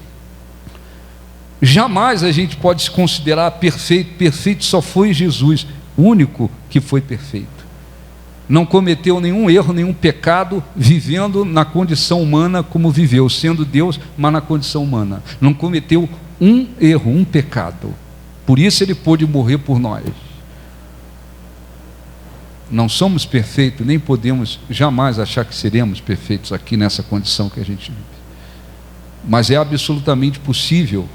jamais a gente pode se considerar perfeito. Perfeito só foi Jesus, o único que foi perfeito. Não cometeu nenhum erro, nenhum pecado, vivendo na condição humana como viveu, sendo Deus, mas na condição humana. Não cometeu um erro, um pecado. Por isso ele pôde morrer por nós. Não somos perfeitos, nem podemos jamais achar que seremos perfeitos aqui nessa condição que a gente vive. Mas é absolutamente possível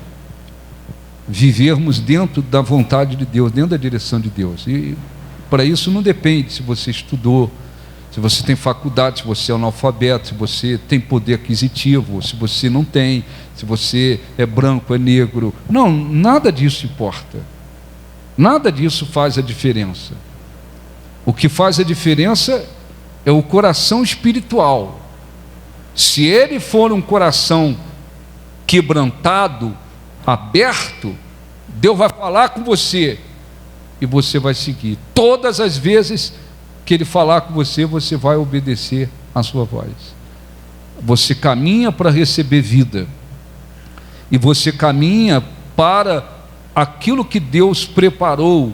vivermos dentro da vontade de Deus, dentro da direção de Deus. E para isso não depende se você estudou, se você tem faculdade, se você é analfabeto, se você tem poder aquisitivo, se você não tem, se você é branco, é negro. Não, nada disso importa. Nada disso faz a diferença. O que faz a diferença é o coração espiritual. Se ele for um coração quebrantado, aberto, Deus vai falar com você e você vai seguir. Todas as vezes que ele falar com você, você vai obedecer a sua voz. Você caminha para receber vida e você caminha para aquilo que Deus preparou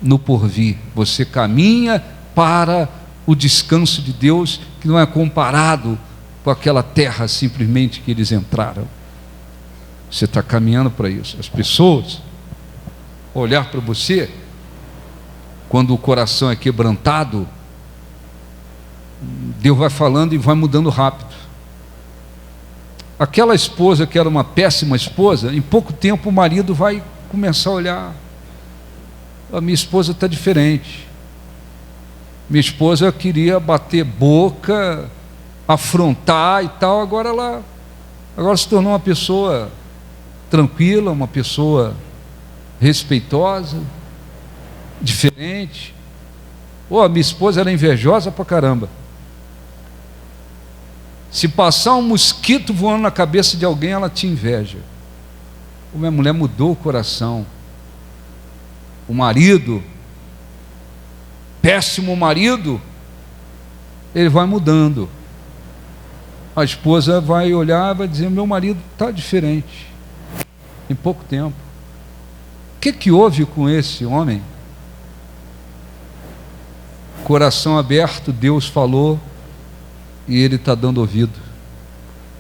no porvir. Você caminha para o descanso de Deus, que não é comparado com aquela terra simplesmente que eles entraram. Você está caminhando para isso. As pessoas olhar para você, quando o coração é quebrantado, Deus vai falando e vai mudando rápido. Aquela esposa que era uma péssima esposa, em pouco tempo o marido vai começar a olhar: a minha esposa está diferente. Minha esposa queria bater boca, afrontar e tal, agora se tornou uma pessoa tranquila, uma pessoa respeitosa, diferente. A minha esposa era invejosa pra caramba. Se passar um mosquito voando na cabeça de alguém, ela tinha inveja. Minha mulher mudou o coração. O marido, péssimo marido, ele vai mudando. A esposa vai olhar e vai dizer: meu marido está diferente, em pouco tempo. O que houve com esse homem? Coração aberto, Deus falou e ele está dando ouvido.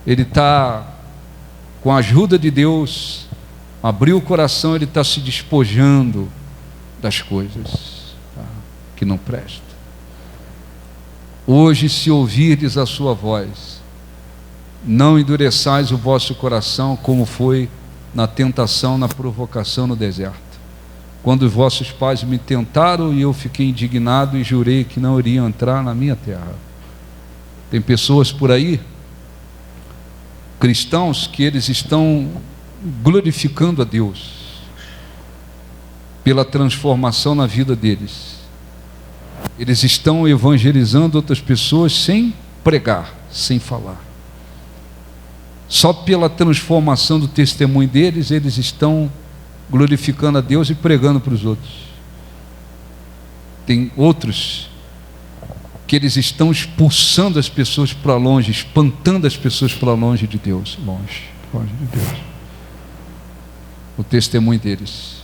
Ele está, com a ajuda de Deus, abriu o coração, ele está se despojando das coisas que não prestam. Hoje, se ouvirdes a sua voz, não endureçais o vosso coração, como foi na tentação, na provocação no deserto, quando os vossos pais me tentaram e eu fiquei indignado e jurei que não iriam entrar na minha terra. Tem pessoas por aí, cristãos, que eles estão glorificando a Deus pela transformação na vida deles. Eles estão evangelizando outras pessoas sem pregar, sem falar. Só pela transformação do testemunho deles, eles estão glorificando a Deus e pregando para os outros. Tem outros que eles estão expulsando as pessoas para longe, espantando as pessoas para longe de Deus. Longe de Deus. O testemunho deles.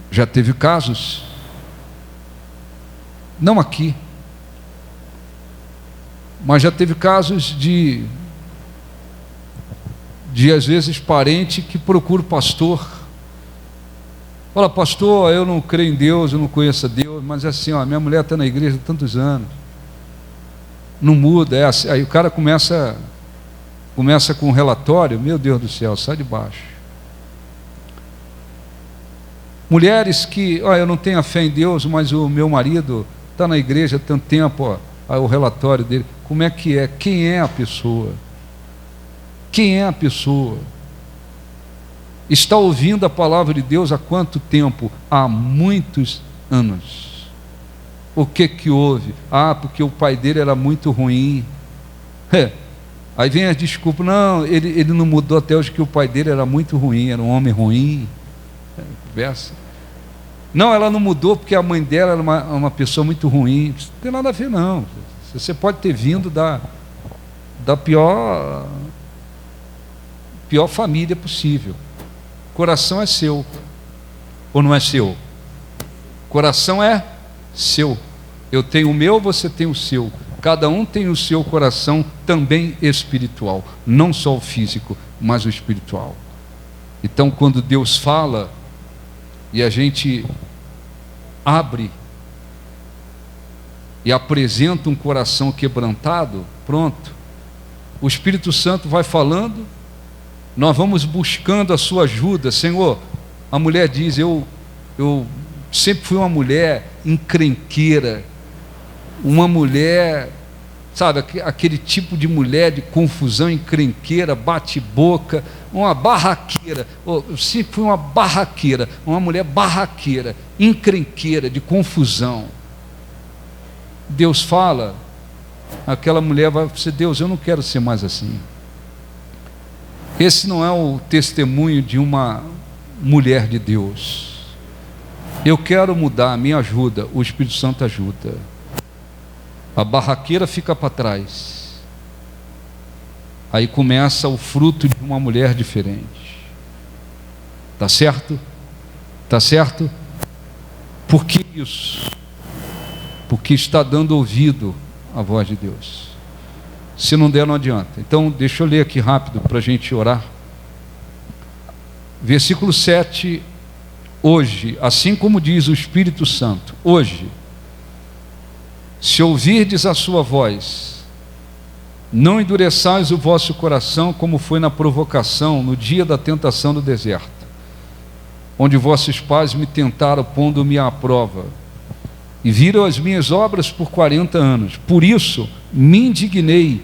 Já teve casos, não aqui, mas já teve casos de às vezes parente que procura o pastor. Fala: pastor, eu não creio em Deus, eu não conheço a Deus, mas é assim, minha mulher está na igreja há tantos anos, não muda. Aí o cara começa com um relatório, meu Deus do céu, sai de baixo. Mulheres que, eu não tenho a fé em Deus, mas o meu marido está na igreja há tanto tempo, aí o relatório dele, como é que é? Quem é a pessoa? Quem é a pessoa? Está ouvindo a palavra de Deus há quanto tempo? Há muitos anos. O que houve? Porque o pai dele era muito ruim. Aí vem as desculpas, não, ele não mudou até hoje, que o pai dele era muito ruim, era um homem ruim. Conversa. Não, ela não mudou porque a mãe dela era uma pessoa muito ruim. Não tem nada a ver, não. Você pode ter vindo da pior família possível. Coração é seu, ou não é seu? Coração é seu. Eu tenho o meu, você tem o seu. Cada um tem o seu coração também espiritual, não só o físico, mas o espiritual. Então, quando Deus fala e a gente abre e apresenta um coração quebrantado, pronto, o Espírito Santo vai falando, nós vamos buscando a sua ajuda. Senhor, a mulher diz, eu sempre fui uma mulher encrenqueira, uma mulher, sabe, aquele tipo de mulher de confusão, encrenqueira, bate-boca, uma barraqueira. Eu sempre fui uma barraqueira, uma mulher barraqueira, encrenqueira, de confusão. Deus fala, aquela mulher vai dizer, Deus, eu não quero ser mais assim. Esse não é o testemunho de uma mulher de Deus. Eu quero mudar, me ajuda, o Espírito Santo ajuda. A barraqueira fica para trás. Aí começa o fruto de uma mulher diferente. Tá certo? Tá certo? Por que isso? Porque está dando ouvido à voz de Deus. Se não der, não adianta. Então, deixa eu ler aqui rápido para a gente orar. Versículo 7. Hoje, assim como diz o Espírito Santo, hoje, se ouvirdes a sua voz, não endureçais o vosso coração, como foi na provocação, no dia da tentação no deserto, onde vossos pais me tentaram, pondo-me à prova, e viram as minhas obras por 40 anos. Por isso me indignei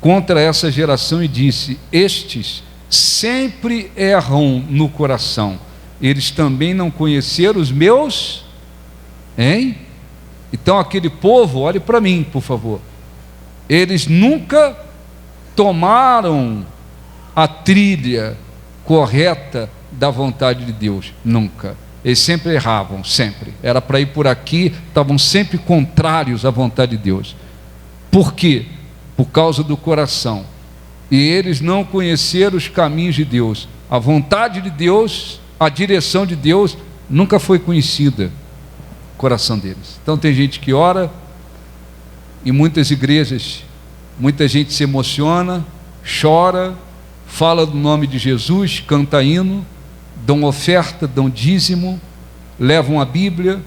contra essa geração e disse: estes sempre erram no coração, eles também não conheceram os meus, hein? Então aquele povo, olhe para mim, por favor, eles nunca tomaram a trilha correta da vontade de Deus, nunca. Eles sempre erravam, sempre. Era para ir por aqui, estavam sempre contrários à vontade de Deus. Por quê? Por causa do coração. E eles não conheceram os caminhos de Deus. A vontade de Deus, a direção de Deus, nunca foi conhecida no coração deles. Então tem gente que ora, em muitas igrejas, muita gente se emociona, chora, fala do nome de Jesus, canta hino, dão oferta, dão dízimo, levam a Bíblia.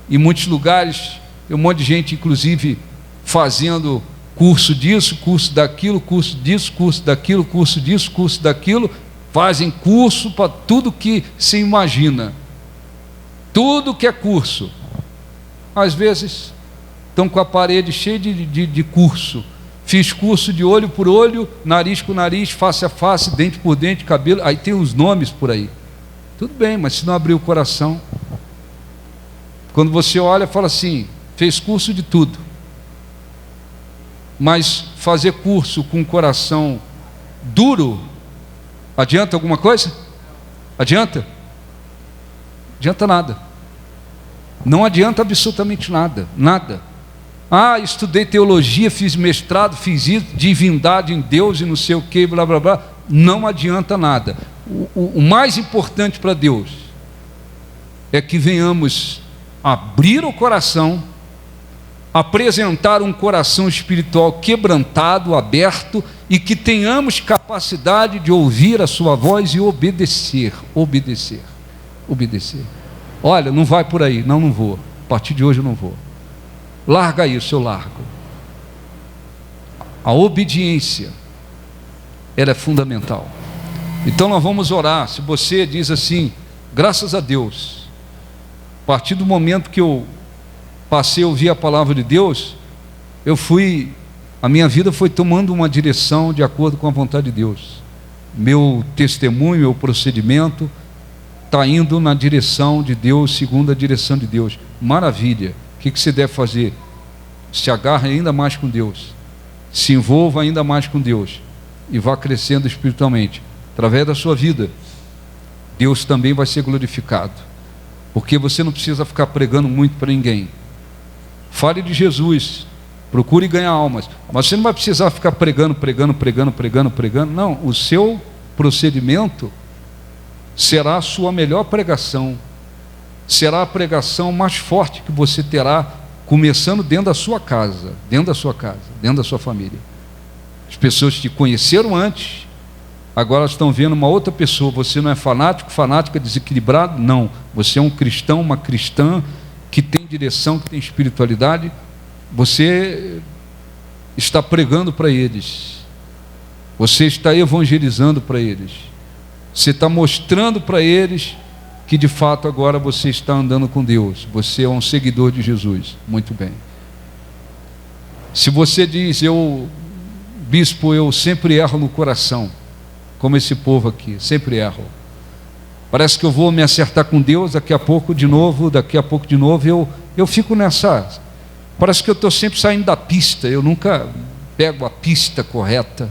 Em muitos lugares tem um monte de gente, inclusive, fazendo curso disso, curso daquilo, curso disso, curso daquilo, curso disso, curso daquilo. Fazem curso para tudo que se imagina, tudo que é curso. Às vezes estão com a parede cheia de curso. Fiz curso de olho por olho, nariz com nariz, face a face, dente por dente, cabelo. Aí tem os nomes por aí. Tudo bem, mas se não abrir o coração, quando você olha, fala assim: fez curso de tudo, mas fazer curso com o coração duro, adianta alguma coisa? Adianta? Adianta nada. Não adianta absolutamente nada, nada. Estudei teologia, fiz mestrado, fiz isso, divindade em Deus e não sei o que, blá blá blá. Não adianta nada. O mais importante para Deus é que venhamos abrir o coração, apresentar um coração espiritual quebrantado, aberto, e que tenhamos capacidade de ouvir a sua voz e obedecer. Olha, não vai por aí. Não vou. A partir de hoje eu não vou. Larga isso, eu largo. A obediência, ela é fundamental. Então nós vamos orar. Se você diz assim, graças a Deus, a partir do momento que eu passei a ouvir a palavra de Deus, a minha vida foi tomando uma direção de acordo com a vontade de Deus. Meu testemunho, meu procedimento está indo na direção de Deus, segundo a direção de Deus. Maravilha. O que você deve fazer? Se agarre ainda mais com Deus, se envolva ainda mais com Deus e vá crescendo espiritualmente. Através da sua vida, Deus também vai ser glorificado, porque você não precisa ficar pregando muito para ninguém. Fale de Jesus, procure ganhar almas, mas você não vai precisar ficar pregando. Não, o seu procedimento será a sua melhor pregação, será a pregação mais forte que você terá, começando dentro da sua casa, dentro da sua família. As pessoas te conheceram antes, agora estão vendo uma outra pessoa. Você não é fanática, desequilibrado, não. Você é um cristão, uma cristã que tem direção, que tem espiritualidade. Você está pregando para eles, você está evangelizando para eles, você está mostrando para eles que de fato agora você está andando com Deus, você é um seguidor de Jesus. Muito bem. Se você diz, bispo, eu sempre erro no coração, como esse povo aqui, sempre erro, parece que eu vou me acertar com Deus, daqui a pouco de novo, eu fico nessa, parece que eu estou sempre saindo da pista, eu nunca pego a pista correta,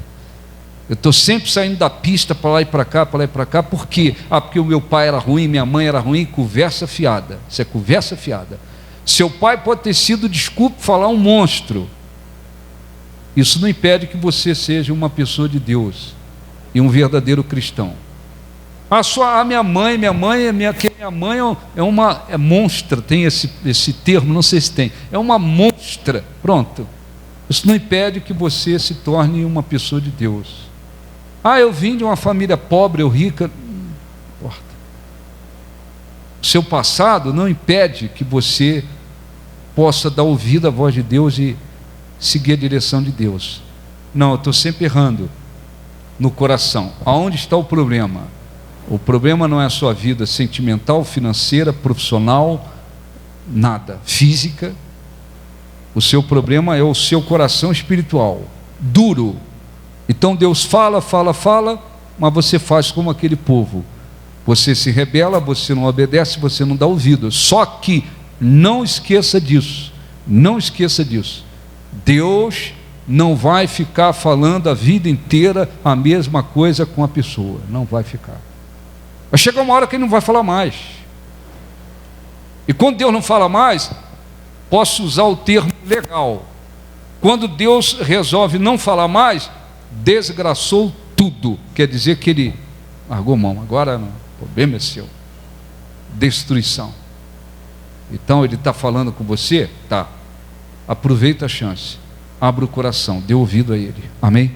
eu estou sempre saindo da pista para lá e para cá. Por quê? Porque o meu pai era ruim, minha mãe era ruim. Conversa fiada, isso é conversa fiada. Seu pai pode ter sido, desculpe falar, um monstro, isso não impede que você seja uma pessoa de Deus e um verdadeiro cristão. Minha mãe é monstra, tem esse termo, não sei se tem, é uma monstra, pronto. Isso não impede que você se torne uma pessoa de Deus. Eu vim de uma família pobre ou rica, não importa. O seu passado não impede que você possa dar ouvido à voz de Deus e seguir a direção de Deus. Não, eu estou sempre errando no coração. Aonde está o problema? O problema não é a sua vida sentimental, financeira, profissional, nada, física. O seu problema é o seu coração espiritual, duro. Então Deus fala, mas você faz como aquele povo. Você se rebela, você não obedece, você não dá ouvido. Só que não esqueça disso. Deus não vai ficar falando a vida inteira a mesma coisa com a pessoa. Não vai ficar. Vai chegar uma hora que Ele não vai falar mais. E quando Deus não fala mais, posso usar o termo legal. Quando Deus resolve não falar mais, desgraçou tudo. Quer dizer que Ele largou mão. Agora não, o problema é seu. Destruição. Então Ele está falando com você? Tá. Aproveita a chance. Abra o coração, dê ouvido a Ele. Amém?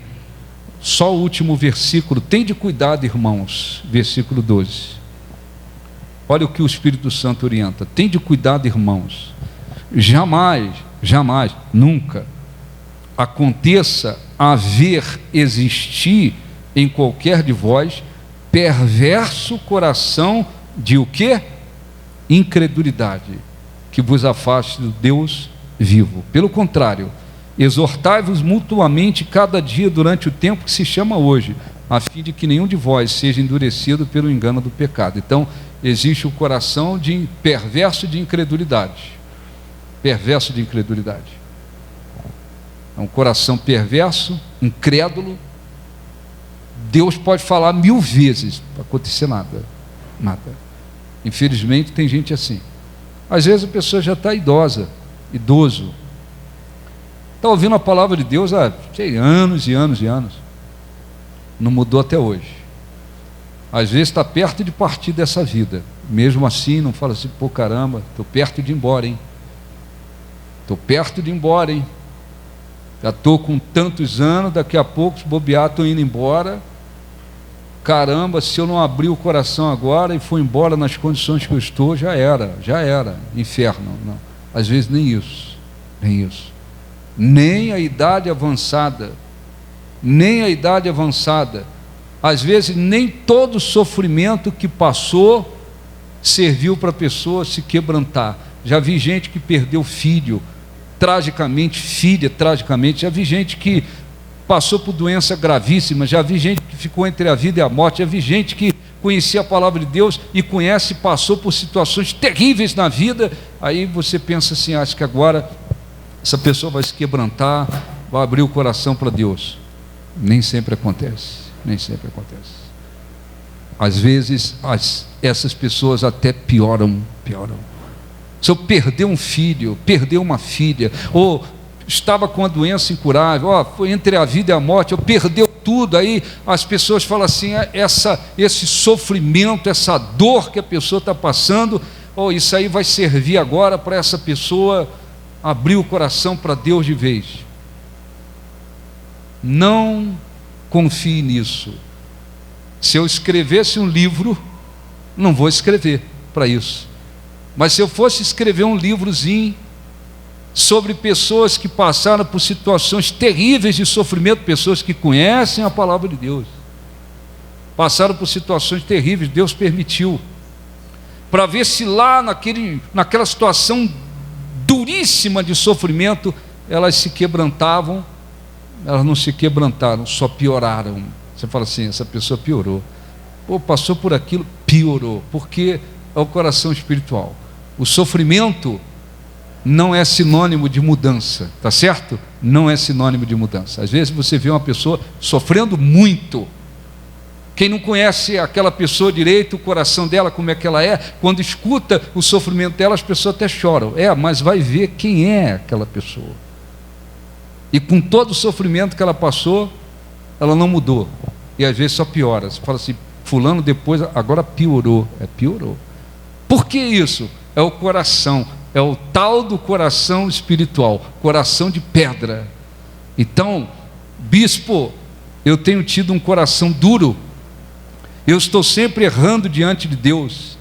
Só o último versículo. Tende cuidado, irmãos. Versículo 12. Olha o que o Espírito Santo orienta. Tende cuidado, irmãos. Jamais, nunca aconteça existir em qualquer de vós perverso coração de o quê? Incredulidade, que vos afaste do Deus vivo. Pelo contrário, exortai-vos mutuamente cada dia durante o tempo que se chama hoje, a fim de que nenhum de vós seja endurecido pelo engano do pecado. Então, existe o coração perverso de incredulidade. Perverso de incredulidade. É um coração perverso, incrédulo. Deus pode falar 1000 vezes, não vai acontecer nada. Infelizmente tem gente assim. Às vezes a pessoa já está idoso, está ouvindo a palavra de Deus há anos e anos, não mudou até hoje. Às vezes está perto de partir dessa vida, mesmo assim não fala assim, pô, caramba, estou perto de ir embora, hein? Já estou com tantos anos, daqui a pouco, se bobear, estou indo embora. Caramba, se eu não abrir o coração agora e for embora nas condições que eu estou, já era, inferno. Não. Às vezes nem isso, nem a idade avançada nem a idade avançada. Às vezes nem todo sofrimento que passou serviu para a pessoa se quebrantar. Já vi gente que perdeu filho tragicamente, filha tragicamente. Já vi gente que passou por doença gravíssima. Já vi gente que ficou entre a vida e a morte. Já vi gente que conhecia a palavra de Deus e conhece, passou por situações terríveis na vida. Aí você pensa assim: acho que agora essa pessoa vai se quebrantar, vai abrir o coração para Deus. Nem sempre acontece, nem sempre acontece. Às vezes essas pessoas até pioram. Se eu perder um filho, perder uma filha, ou estava com uma doença incurável, foi entre a vida e a morte, ou perdeu tudo, aí as pessoas falam assim: esse sofrimento, essa dor que a pessoa está passando, isso aí vai servir agora para essa pessoa abrir o coração para Deus de vez. Não confie nisso. Se eu escrevesse um livro, não vou escrever para isso, mas se eu fosse escrever um livrozinho sobre pessoas que passaram por situações terríveis de sofrimento, pessoas que conhecem a palavra de Deus, passaram por situações terríveis, Deus permitiu, para ver se lá naquela situação duríssima de sofrimento, elas se quebrantavam. Elas não se quebrantaram, só pioraram. Você fala assim: essa pessoa piorou. Passou por aquilo, piorou, porque é o coração espiritual. O sofrimento não é sinônimo de mudança, tá certo? Não é sinônimo de mudança. Às vezes você vê uma pessoa sofrendo muito. Quem não conhece aquela pessoa direito, o coração dela, como é que ela é, quando escuta o sofrimento dela, as pessoas até choram. Mas vai ver quem é aquela pessoa. E com todo o sofrimento que ela passou, ela não mudou. E às vezes só piora. Você fala assim: fulano depois, agora piorou. Piorou. Por que isso? É o coração. É o tal do coração espiritual, coração de pedra. Então, bispo, eu tenho tido um coração duro. Eu estou sempre errando diante de Deus.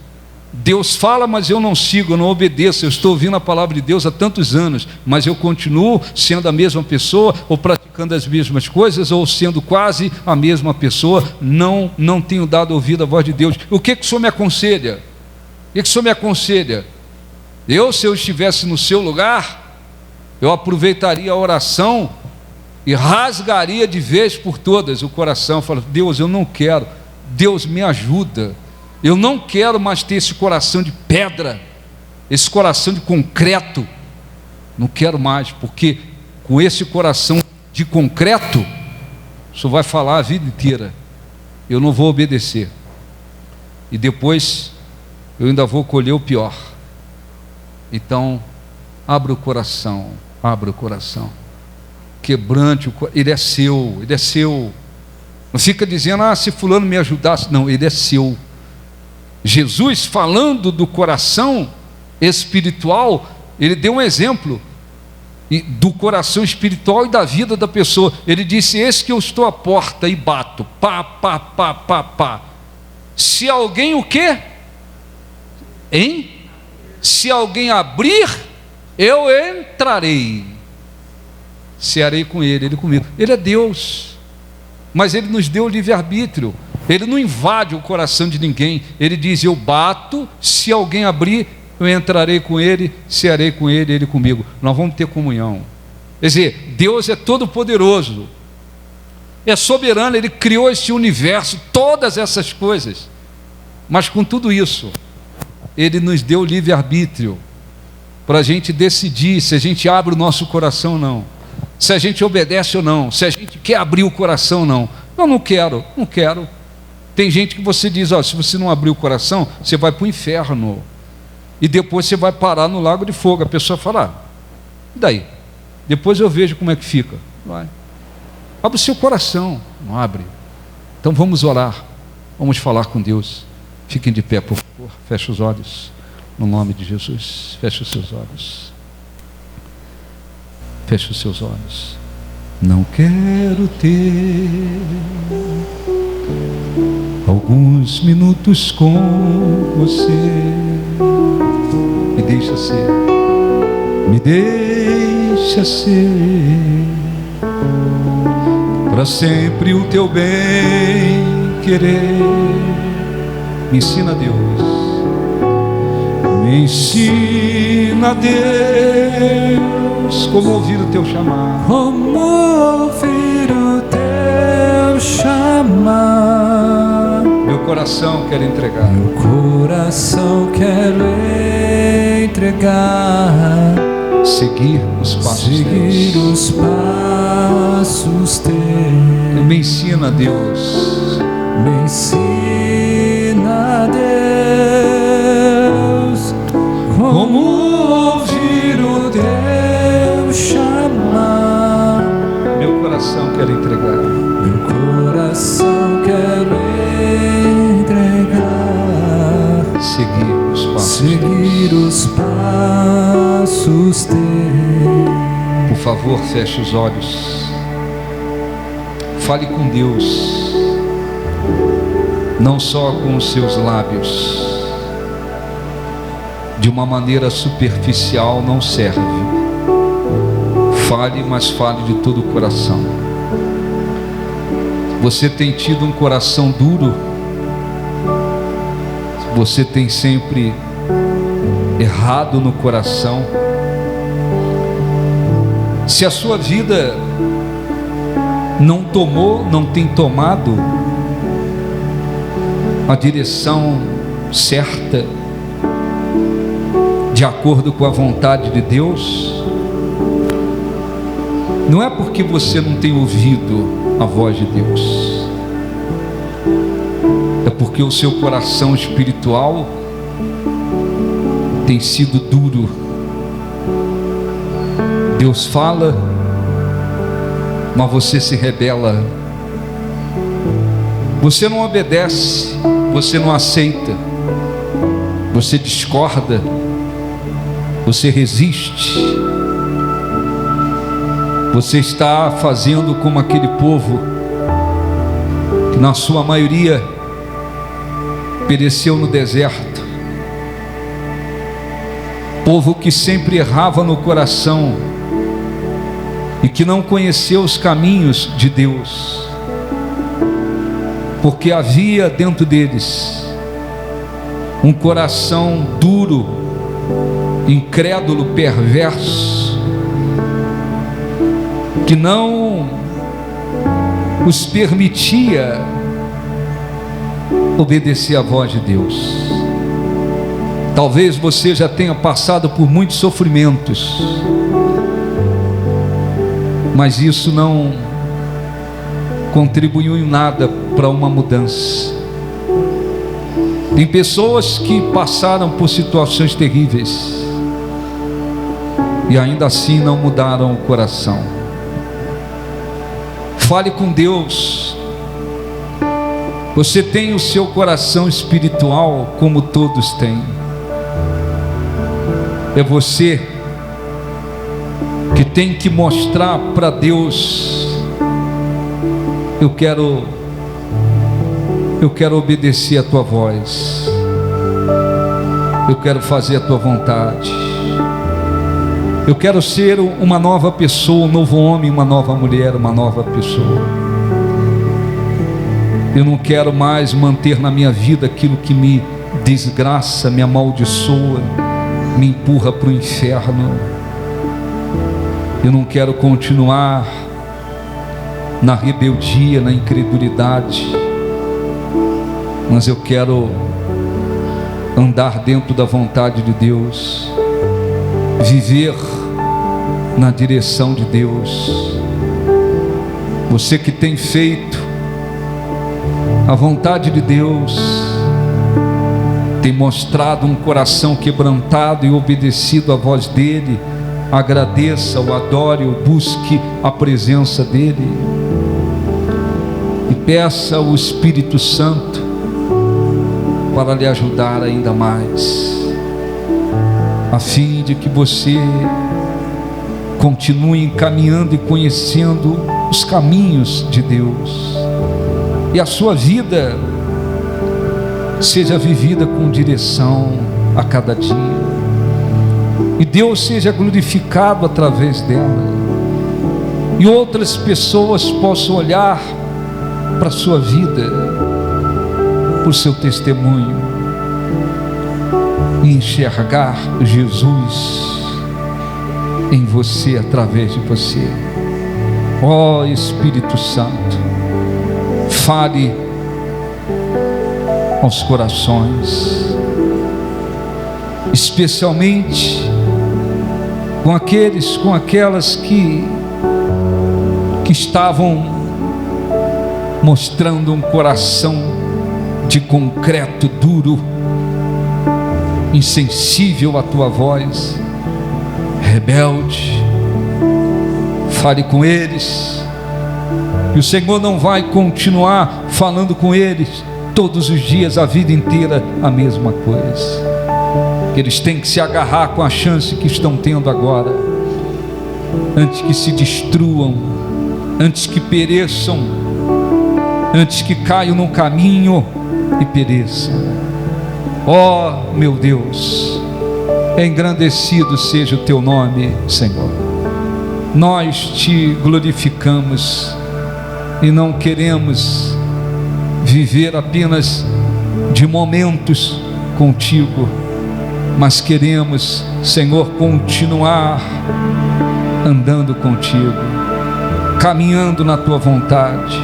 Deus fala, mas eu não sigo, eu não obedeço. Eu estou ouvindo a palavra de Deus há tantos anos, mas eu continuo sendo a mesma pessoa, ou praticando as mesmas coisas, ou sendo quase a mesma pessoa. Não tenho dado ouvido à voz de Deus. O que o senhor me aconselha? O que o senhor me aconselha? Se eu estivesse no seu lugar, eu aproveitaria a oração e rasgaria de vez por todas o coração. Falo: Deus, eu não quero. Deus, me ajuda. Eu não quero mais ter esse coração de pedra, esse coração de concreto. Não quero mais, porque com esse coração de concreto, o senhor vai falar a vida inteira. Eu não vou obedecer. E depois eu ainda vou colher o pior. Então, abra o coração, quebrante o coração. Ele é seu. Não fica dizendo: se fulano me ajudasse. Não, ele é seu. Jesus, falando do coração espiritual, ele deu um exemplo do coração espiritual e da vida da pessoa. Ele disse: eis que eu estou à porta e bato, pá. Se alguém o quê? Se alguém abrir, eu entrarei, cearei com ele comigo. Ele é Deus, mas ele nos deu o livre-arbítrio. Ele não invade o coração de ninguém. Ele diz: eu bato, se alguém abrir, eu entrarei com ele, cearei com ele, ele comigo. Nós vamos ter comunhão. Quer dizer, Deus é todo poderoso, é soberano. Ele criou este universo, todas essas coisas, mas com tudo isso, Ele nos deu o livre-arbítrio para a gente decidir se a gente abre o nosso coração ou não, se a gente obedece ou não, se a gente quer abrir o coração ou não. Eu não quero. Tem gente que você diz: se você não abrir o coração, você vai para o inferno, e depois você vai parar no lago de fogo. A pessoa fala: e daí? Depois eu vejo como é que fica. Vai. Abre o seu coração. Não abre. Então vamos orar, vamos falar com Deus. Fiquem de pé, por favor. Feche os olhos, no nome de Jesus. Feche os seus olhos. Feche os seus olhos. Não quero ter alguns minutos com você. Me deixa ser. para sempre o teu bem querer. Me ensina, Deus. Me ensina, Deus, como ouvir o teu chamar. Como ouvir o teu chamar. Meu coração quer entregar. Meu coração quero entregar. Seguir os passos Seguir teus. os passos teus. Me ensina, Deus. Me ensina, Deus, como ouvir o teu chamar. Meu coração quer entregar. Meu coração quero entregar. Seguir os passos Seguir os passos teus. Por favor, feche os olhos. Fale com Deus. Não só com os seus lábios. De uma maneira superficial não serve. Fale, mas fale de todo o coração. Você tem tido um coração duro? Você tem sempre errado no coração? Se a sua vida não tem tomado a direção certa, de acordo com a vontade de Deus, não é porque você não tem ouvido a voz de Deus, é porque o seu coração espiritual tem sido duro. Deus fala, mas você se rebela. Você não obedece, você não aceita, você discorda, você resiste. Você está fazendo como aquele povo que na sua maioria pereceu no deserto. Povo que sempre errava no coração e que não conheceu os caminhos de Deus, porque havia dentro deles um coração duro, incrédulo, perverso, que não os permitia obedecer à voz de Deus. Talvez você já tenha passado por muitos sofrimentos, mas isso não contribuiu em nada para uma mudança. Tem pessoas que passaram por situações terríveis e ainda assim não mudaram o coração. Fale com Deus. Você tem o seu coração espiritual como todos têm. É você que tem que mostrar para Deus: eu quero obedecer a tua voz, eu quero fazer a tua vontade, eu quero ser uma nova pessoa, um novo homem, uma nova mulher, uma nova pessoa. Eu não quero mais manter na minha vida aquilo que me desgraça, me amaldiçoa, me empurra para o inferno. Eu não quero continuar na rebeldia, na incredulidade, mas eu quero andar dentro da vontade de Deus, viver na direção de Deus. Você que tem feito a vontade de Deus, tem mostrado um coração quebrantado e obedecido à voz dele, agradeça-o, adore-o, busque a presença dele e peça ao Espírito Santo para lhe ajudar ainda mais, a fim de que você continue caminhando e conhecendo os caminhos de Deus e a sua vida seja vivida com direção a cada dia, e Deus seja glorificado através dela. e outras pessoas possam olhar para a sua vida, para o seu testemunho, e enxergar Jesus em você, através de você. Ó Espírito Santo, fale aos corações, especialmente com aqueles, com aquelas que estavam mostrando um coração de concreto duro, insensível à tua voz, rebelde. Fale com eles, e o Senhor não vai continuar falando com eles todos os dias, a vida inteira, a mesma coisa. Eles têm que se agarrar com a chance que estão tendo agora, antes que se destruam, antes que pereçam, antes que caiam no caminho e pereçam. Ó meu Deus, engrandecido seja o teu nome, Senhor. Nós te glorificamos e não queremos viver apenas de momentos contigo, mas queremos, Senhor, continuar andando contigo, caminhando na tua vontade,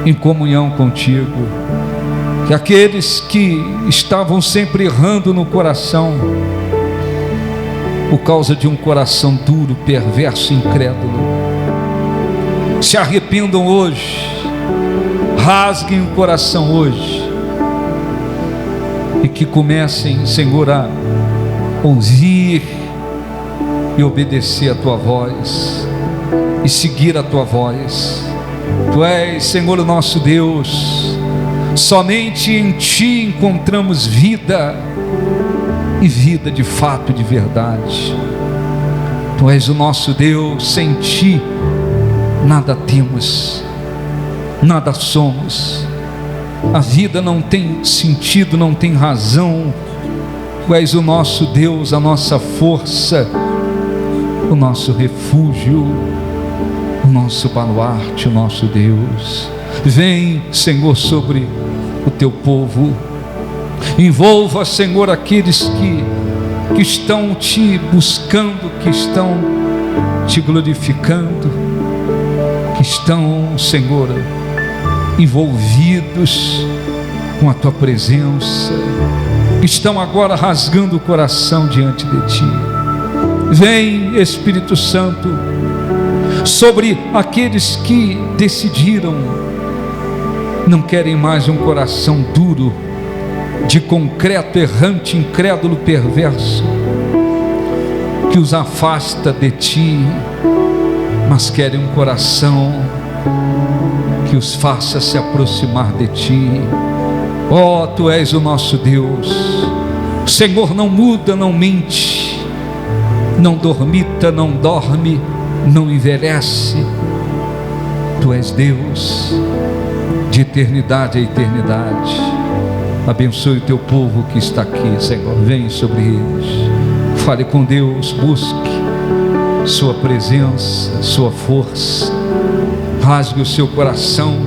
em comunhão contigo. Que aqueles que estavam sempre errando no coração, por causa de um coração duro, perverso, incrédulo, se arrependam hoje, rasguem o coração hoje, e que comecem, Senhor, a ouvir e obedecer a tua voz, e seguir a tua voz. Tu és, Senhor, o nosso Deus. Somente em ti encontramos vida, e vida de fato, de verdade. Tu és o nosso Deus. Sem ti nada temos, nada somos. A vida não tem sentido, não tem razão. Tu és o nosso Deus, a nossa força, o nosso refúgio, o nosso baluarte, o nosso Deus. Vem, Senhor, sobre o teu povo. Envolva, Senhor, aqueles que estão te buscando, que estão te glorificando, que estão, Senhor, envolvidos com a tua presença, que estão agora rasgando o coração diante de ti. Vem, Espírito Santo, sobre aqueles que decidiram, não querem mais um coração duro, de concreto, errante, incrédulo, perverso, que os afasta de ti, mas querem um coração que os faça se aproximar de ti. Ó, tu és o nosso Deus. O Senhor não muda, não mente, não dormita, não dorme, não envelhece. Tu és Deus de eternidade a eternidade. Abençoe o teu povo que está aqui, Senhor. Vem sobre eles. Fale com Deus, busque sua presença, sua força. Rasgue o seu coração.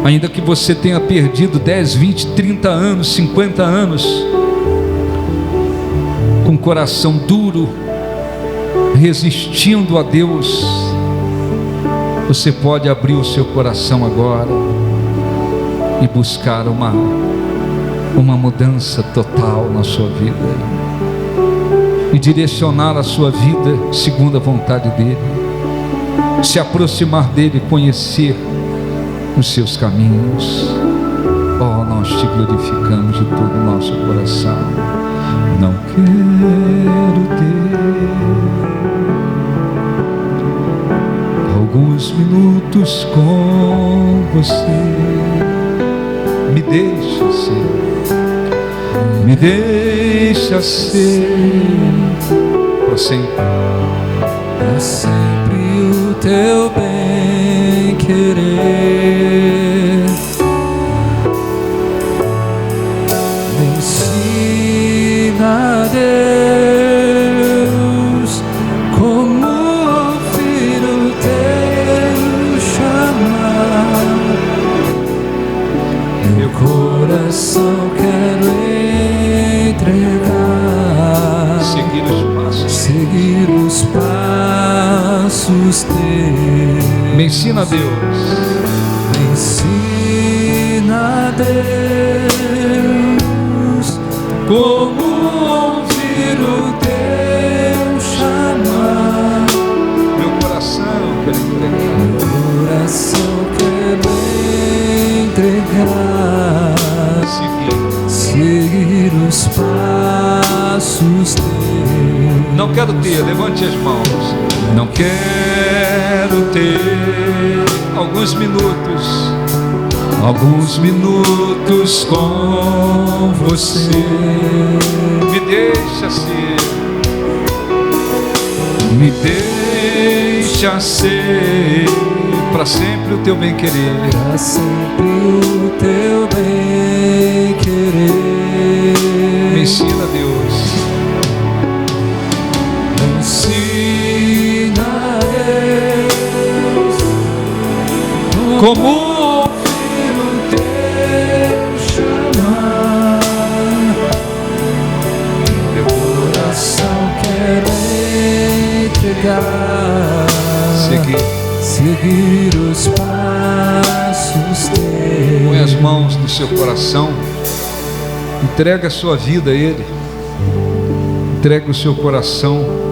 Ainda que você tenha perdido 10, 20, 30 anos, 50 anos, com o coração duro, resistindo a Deus, você pode abrir o seu coração agora e buscar uma mudança total na sua vida, e direcionar a sua vida segundo a vontade dele, se aproximar dele, conhecer os seus caminhos. Oh, nós te glorificamos de todo o nosso coração. Não quero ter alguns minutos com você. Me deixa ser, me deixa ser para sempre, para sempre o teu bem querer. Me ensina, Deus, como ouvir o teu coração quero entregar, seguir os passos teus. Me ensina, Deus. Me ensina, Deus, como ouvir o teu chamar. Meu coração quero entregar. Meu coração quero entregar, seguir os passos teus. Não quero ter, levante as mãos. Não quero ter alguns minutos com você. Me deixa ser para sempre o teu bem-querer. Para sempre o teu bem-querer. Me ensina, Deus. Me ensina, Deus, como ouvir o teu chamar. Meu coração quero entregar, seguir os passos teus. Põe as mãos no seu coração. Entrega a sua vida a Ele. Entrega o seu coração.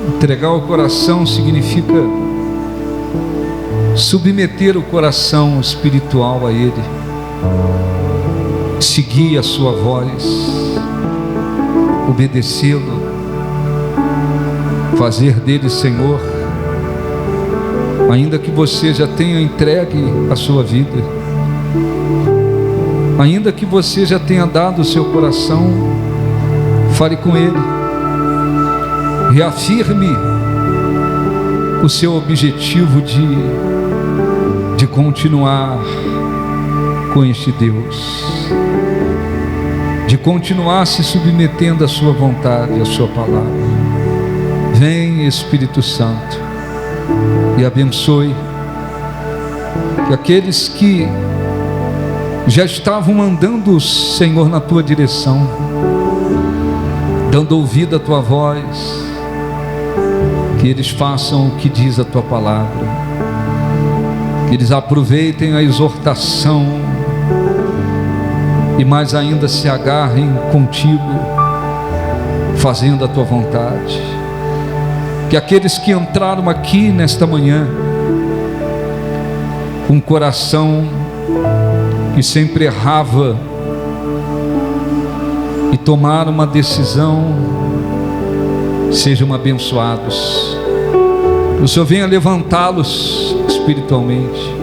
Entregar o coração significa submeter o coração espiritual a Ele, seguir a sua voz, obedecê-lo, fazer dele Senhor. Ainda que você já tenha entregue a sua vida, ainda que você já tenha dado o seu coração, fale com Ele, reafirme o seu objetivo de continuar com este Deus, de continuar se submetendo à sua vontade, à sua palavra. Vem, Espírito Santo, e abençoe que aqueles que já estavam andando, Senhor, na tua direção, dando ouvido à tua voz, que eles façam o que diz a tua palavra, que eles aproveitem a exortação e mais ainda se agarrem contigo, fazendo a tua vontade. Que aqueles que entraram aqui nesta manhã com um coração que sempre errava e tomaram uma decisão, sejam abençoados. O Senhor venha levantá-los espiritualmente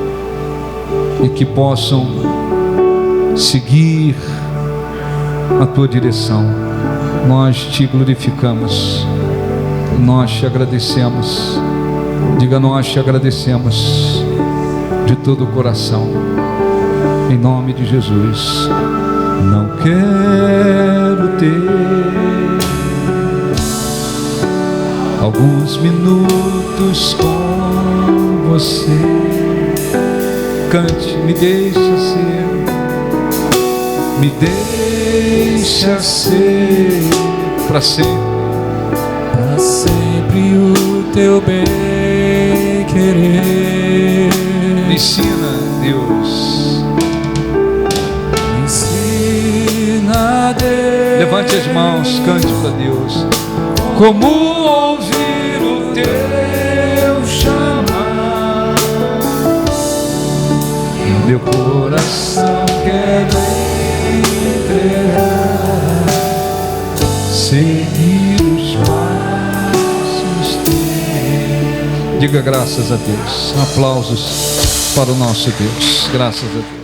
e que possam seguir a tua direção. Nós te glorificamos, nós te agradecemos. Diga: nós te agradecemos de todo o coração, em nome de Jesus. Não quero ter alguns minutos com você. Cante: me deixa ser para sempre, para sempre o teu bem querer. Me ensina, Deus. Me ensina, Deus. Levante as mãos, cante para Deus. Como ouvir o teu chamar, meu coração quer entregar, seguir os passos teus. Diga graças a Deus. Aplausos para o nosso Deus. Graças a Deus.